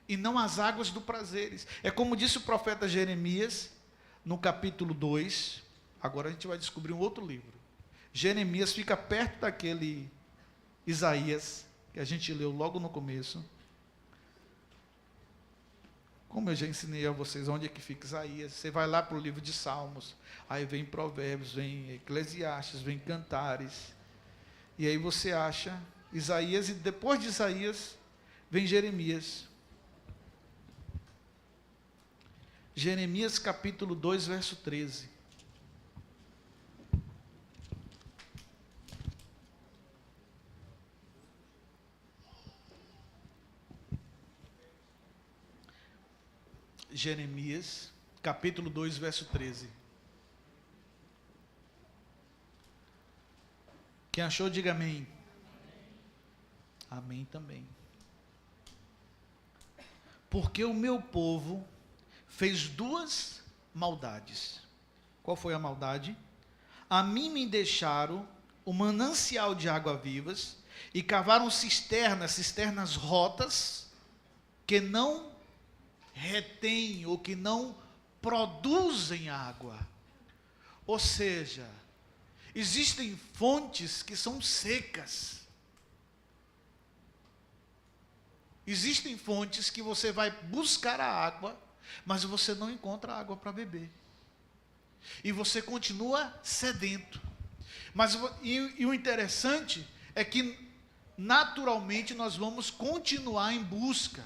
e não as águas do prazeres. É como disse o profeta Jeremias, no capítulo 2, agora a gente vai descobrir um outro livro. Jeremias fica perto daquele Isaías, que a gente leu logo no começo. Como eu já ensinei a vocês onde é que fica Isaías, você vai lá para o livro de Salmos, aí vem Provérbios, vem Eclesiastes, vem Cantares, e aí você acha Isaías, e depois de Isaías vem Jeremias. Jeremias capítulo 2, verso 13. Jeremias, capítulo 2, verso 13. Quem achou, diga amém. Amém também. Porque o meu povo fez 2 maldades. Qual foi a maldade? A mim me deixaram o manancial de água vivas e cavaram cisternas rotas, que não retêm ou que não produzem água. Ou seja, Existem fontes que são secas. Existem fontes que você vai buscar a água, mas você não encontra água para beber. E você continua sedento. Mas o interessante é que naturalmente nós vamos continuar em busca.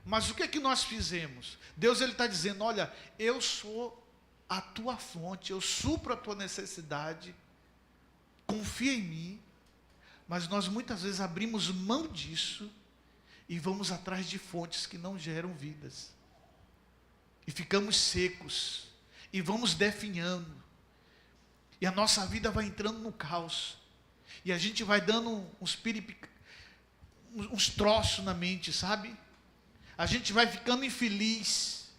Mas o que é que nós fizemos? Deus está dizendo, olha, eu sou a tua fonte, eu supro a tua necessidade, confia em mim. Mas nós muitas vezes abrimos mão disso e vamos atrás de fontes que não geram vidas. E ficamos secos, e vamos definhando. E a nossa vida vai entrando no caos. E a gente vai dando uns troços na mente, sabe? A gente vai ficando infeliz.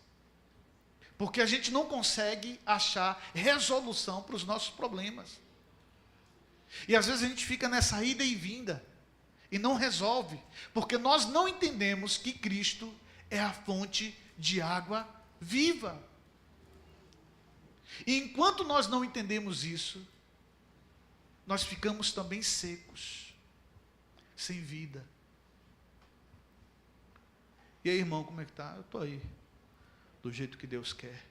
Porque a gente não consegue achar resolução para os nossos problemas. E às vezes a gente fica nessa ida e vinda. E não resolve. Porque nós não entendemos que Cristo é a fonte de água viva. E enquanto nós não entendemos isso, nós ficamos também secos, sem vida. E aí, irmão, como é que está? Eu estou aí, do jeito que Deus quer,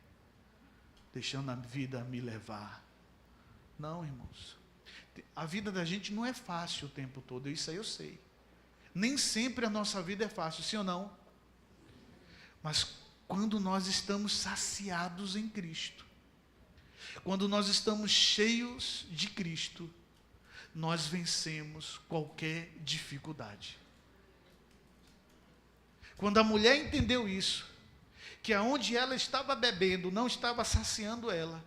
deixando a vida me levar. Não, irmãos, a vida da gente não é fácil o tempo todo, isso aí eu sei. Nem sempre a nossa vida é fácil, sim ou não? Mas quando nós estamos saciados em Cristo, quando nós estamos cheios de Cristo, nós vencemos qualquer dificuldade. Quando a mulher entendeu isso, que aonde ela estava bebendo não estava saciando ela,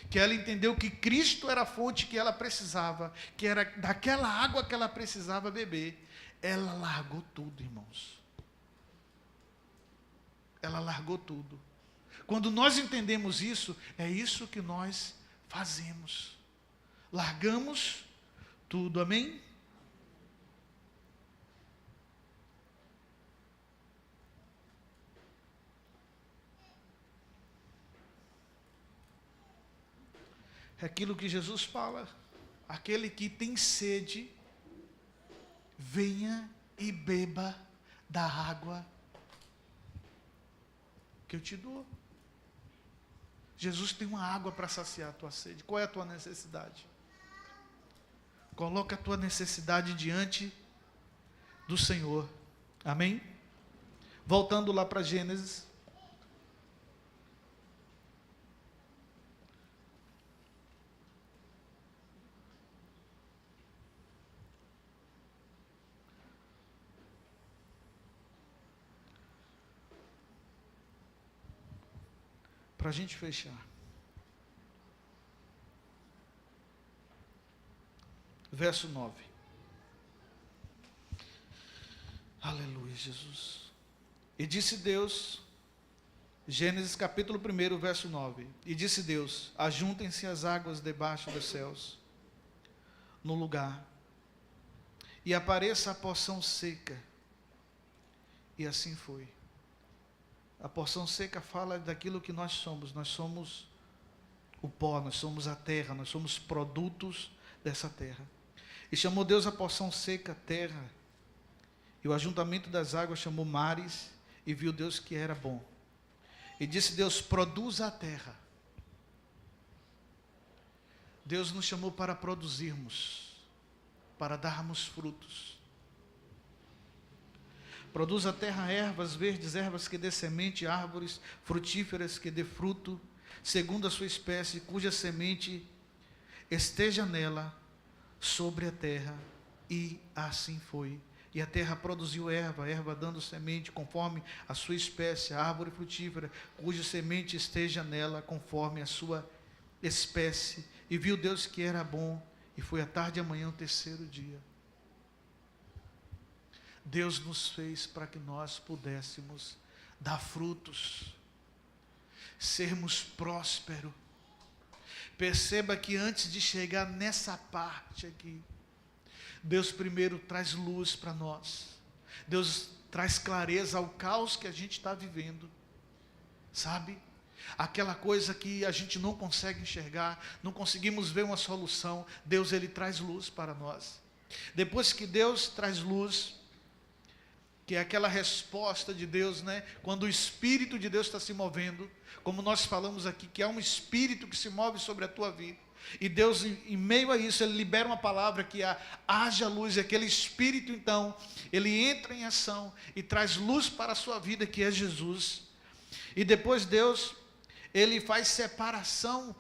que ela entendeu que Cristo era a fonte que ela precisava, que era daquela água que ela precisava beber, ela largou tudo, irmãos. Ela largou tudo. Quando nós entendemos isso, é isso que nós fazemos. Largamos tudo, amém? É aquilo que Jesus fala, aquele que tem sede, venha e beba da água que eu te dou. Jesus tem uma água para saciar a tua sede. Qual é a tua necessidade? Coloca a tua necessidade diante do Senhor. Amém? Voltando lá para Gênesis. Para a gente fechar. Verso 9. Aleluia, Jesus. E disse Deus, Gênesis capítulo 1, verso 9. E disse Deus, ajuntem-se as águas debaixo dos céus, no lugar, e apareça a porção seca. E assim foi. A porção seca fala daquilo que nós somos. Nós somos o pó, nós somos a terra, nós somos produtos dessa terra. E chamou Deus a porção seca terra, e o ajuntamento das águas chamou mares, e viu Deus que era bom. E disse Deus, produza a terra. Deus nos chamou para produzirmos, para darmos frutos. Produz a terra ervas verdes, ervas que dê semente, árvores frutíferas que dê fruto, segundo a sua espécie, cuja semente esteja nela, sobre a terra. E assim foi. E a terra produziu erva, erva dando semente, conforme a sua espécie, a árvore frutífera, cuja semente esteja nela, conforme a sua espécie. E viu Deus que era bom, e foi à tarde e amanhã o terceiro dia. Deus nos fez para que nós pudéssemos dar frutos, sermos prósperos. Perceba que antes de chegar nessa parte aqui, Deus primeiro traz luz para nós. Deus traz clareza ao caos que a gente está vivendo, sabe? aquela coisa que a gente não consegue enxergar, não conseguimos ver uma solução, Deus ele traz luz para nós. Depois que Deus traz luz, que é aquela resposta de Deus, né? Quando o Espírito de Deus está se movendo, como nós falamos aqui, que há um Espírito que se move sobre a tua vida, e Deus, em meio a isso, Ele libera uma palavra que haja luz, e aquele Espírito, então, Ele entra em ação, e traz luz para a sua vida, que é Jesus. E depois Deus, Ele faz separação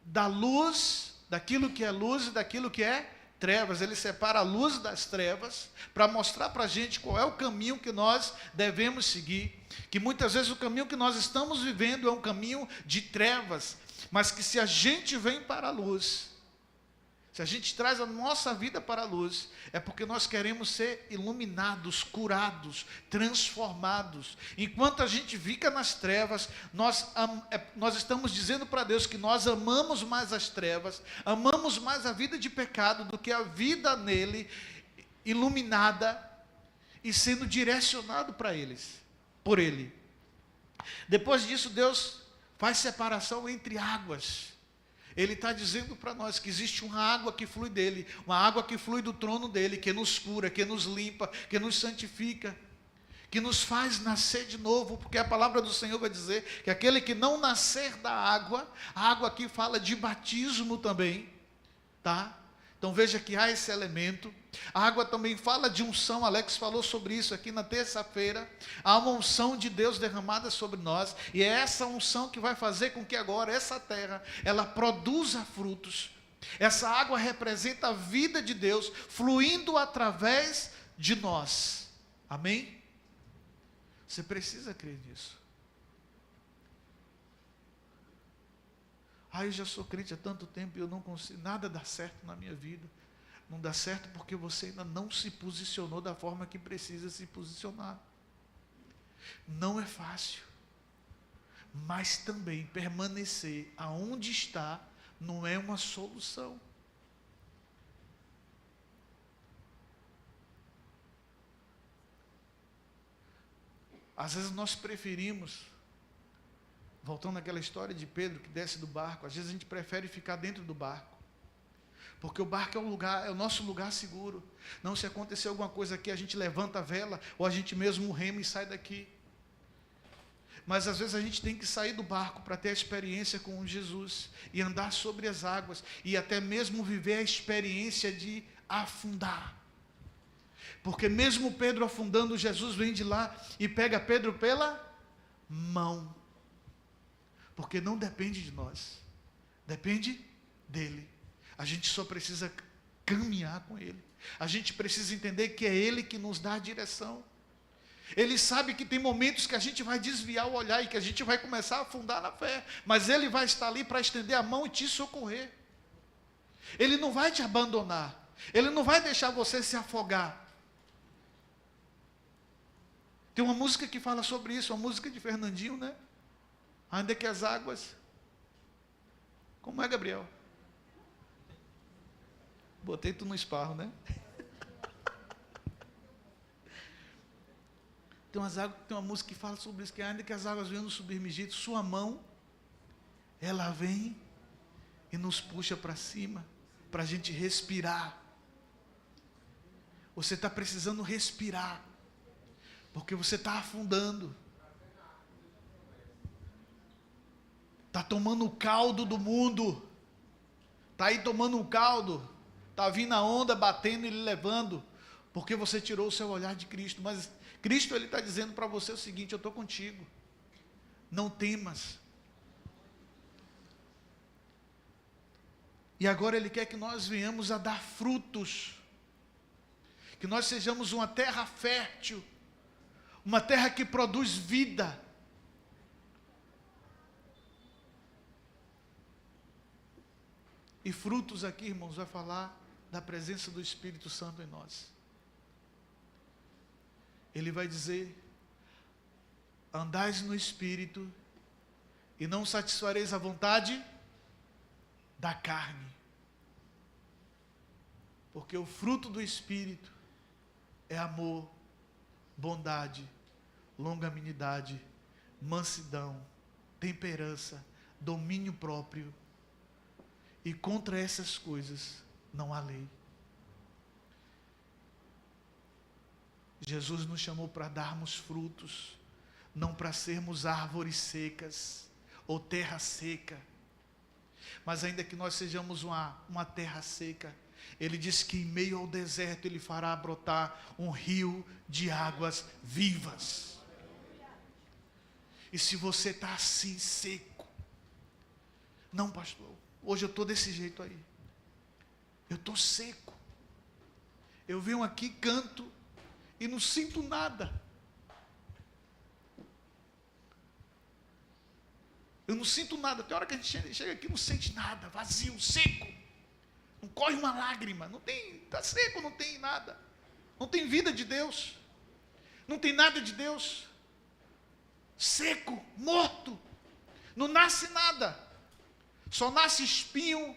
da luz, daquilo que é luz e daquilo que é trevas. Ele separa a luz das trevas, para mostrar para a gente qual é o caminho que nós devemos seguir, que muitas vezes o caminho que nós estamos vivendo é um caminho de trevas, mas que se a gente vem para a luz, se a gente traz a nossa vida para a luz, é porque nós queremos ser iluminados, curados, transformados. Enquanto a gente fica nas trevas, nós estamos dizendo para Deus que nós amamos mais as trevas, amamos mais a vida de pecado do que a vida nele, iluminada e sendo direcionado para eles, por Ele. Depois disso, Deus faz separação entre águas. Ele está dizendo para nós que existe uma água que flui dele, uma água que flui do trono dele, que nos cura, que nos limpa, que nos santifica, que nos faz nascer de novo, porque a palavra do Senhor vai dizer que aquele que não nascer da água, a água aqui fala de batismo também, tá? Então veja que há esse elemento. A água também fala de unção, Alex falou sobre isso aqui na terça-feira. Há uma unção de Deus derramada sobre nós, e é essa unção que vai fazer com que agora essa terra, ela produza frutos. Essa água representa a vida de Deus, fluindo através de nós. Amém? Você precisa crer nisso. Eu já sou crente há tanto tempo e eu não consigo, nada dá certo na minha vida. Não dá certo porque você ainda não se posicionou da forma que precisa se posicionar. Não é fácil, mas também permanecer aonde está não é uma solução. Às vezes nós preferimos, voltando àquela história de Pedro que desce do barco, às vezes a gente prefere ficar dentro do barco, porque o barco é é o nosso lugar seguro. Não, se acontecer alguma coisa aqui, a gente levanta a vela, ou a gente mesmo rema e sai daqui. Mas às vezes a gente tem que sair do barco para ter a experiência com Jesus, e andar sobre as águas, e até mesmo viver a experiência de afundar. Porque mesmo Pedro afundando, Jesus vem de lá e pega Pedro pela mão. Porque não depende de nós, depende dele. A gente só precisa caminhar com ele. A gente precisa entender que é ele que nos dá a direção. Ele sabe que tem momentos que a gente vai desviar o olhar e que a gente vai começar a afundar na fé, mas ele vai estar ali para estender a mão e te socorrer. Ele não vai te abandonar, ele não vai deixar você se afogar. Tem uma música que fala sobre isso, uma música de Fernandinho, né? Ainda que as águas... Como é, Gabriel? Botei tu no esparro, né? Tem uma música que fala sobre isso, que ainda que as águas venham nos submergir, sua mão, ela vem e nos puxa para cima, para a gente respirar. Você está precisando respirar, porque você está afundando. Está tomando o caldo do mundo. Está aí tomando um caldo. Está vindo a onda, batendo e lhe levando. Porque você tirou o seu olhar de Cristo. Mas Cristo, Ele está dizendo para você o seguinte: eu estou contigo. Não temas. E agora Ele quer que nós venhamos a dar frutos. Que nós sejamos uma terra fértil. Uma terra que produz vida. E frutos aqui, irmãos, vai falar da presença do Espírito Santo em nós. Ele vai dizer: andais no Espírito e não satisfareis a vontade da carne. Porque o fruto do Espírito é amor, bondade, longanimidade, mansidão, temperança, domínio próprio. E contra essas coisas não há lei. Jesus nos chamou para darmos frutos, não para sermos árvores secas ou terra seca. Mas ainda que nós sejamos uma terra seca, Ele disse que em meio ao deserto Ele fará brotar um rio de águas vivas. E se você está assim, seco, não, pastor, hoje eu estou desse jeito aí, eu estou seco, eu venho aqui, canto e não sinto nada, eu não sinto nada. Tem hora que a gente chega aqui e não sente nada, vazio, seco, não corre uma lágrima, não tem, está seco, não tem nada, não tem vida de Deus, não tem nada de Deus, seco, morto, não nasce nada, só nasce espinho,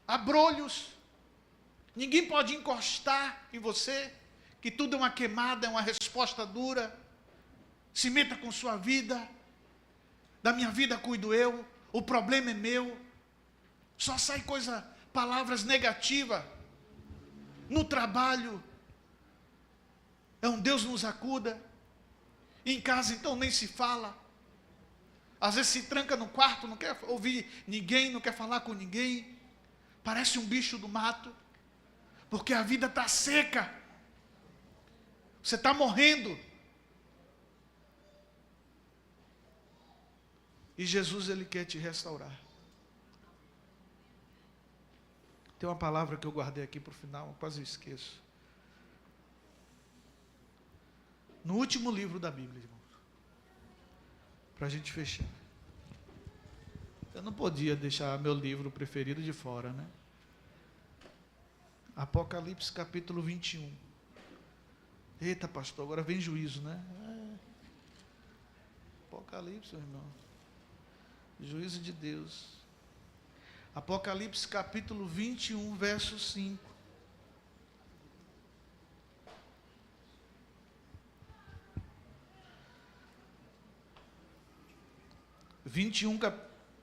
abrolhos, ninguém pode encostar em você, que tudo é uma queimada, é uma resposta dura. Se meta com sua vida, da minha vida cuido eu, o problema é meu, só sai palavras negativas, no trabalho, é um Deus nos acuda, em casa então nem se fala, às vezes se tranca no quarto, não quer ouvir ninguém, não quer falar com ninguém, parece um bicho do mato, porque a vida está seca, você está morrendo. E Jesus, Ele quer te restaurar. Tem uma palavra que eu guardei aqui para o final, quase esqueço. No último livro da Bíblia, irmãos, para a gente fechar. Eu não podia deixar meu livro preferido de fora, né? Apocalipse capítulo 21. Eita, pastor, agora vem juízo, né? Apocalipse, meu irmão. Juízo de Deus. Apocalipse capítulo 21, verso 5.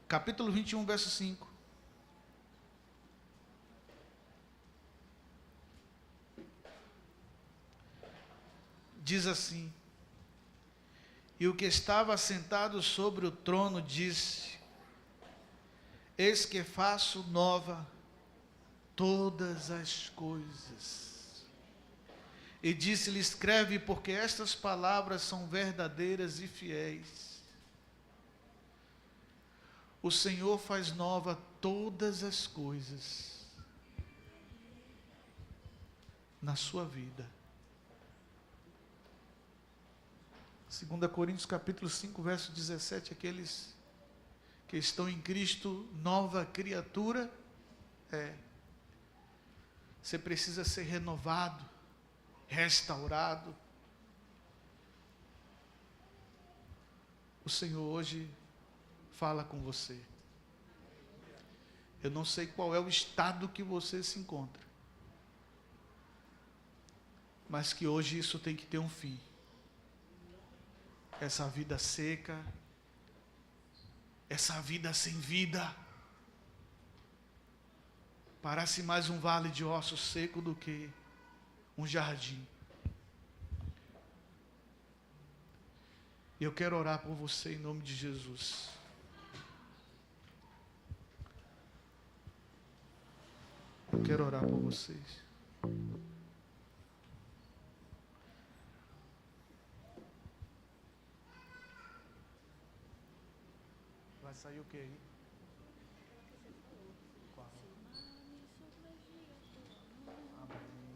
Capítulo 21, verso 5. Diz assim: e o que estava sentado sobre o trono disse: eis que faço nova todas as coisas. E disse-lhe: escreve, porque estas palavras são verdadeiras e fiéis. O Senhor faz nova todas as coisas na sua vida. 2 Coríntios capítulo 5, verso 17, aqueles que estão em Cristo, nova criatura, você precisa ser renovado, restaurado. O Senhor hoje fala com você. Eu não sei qual é o estado que você se encontra, mas que hoje isso tem que ter um fim. Essa vida seca, essa vida sem vida, parece mais um vale de ossos seco do que um jardim. E eu quero orar por você em nome de Jesus. Eu quero orar por vocês. Vai sair o que aí?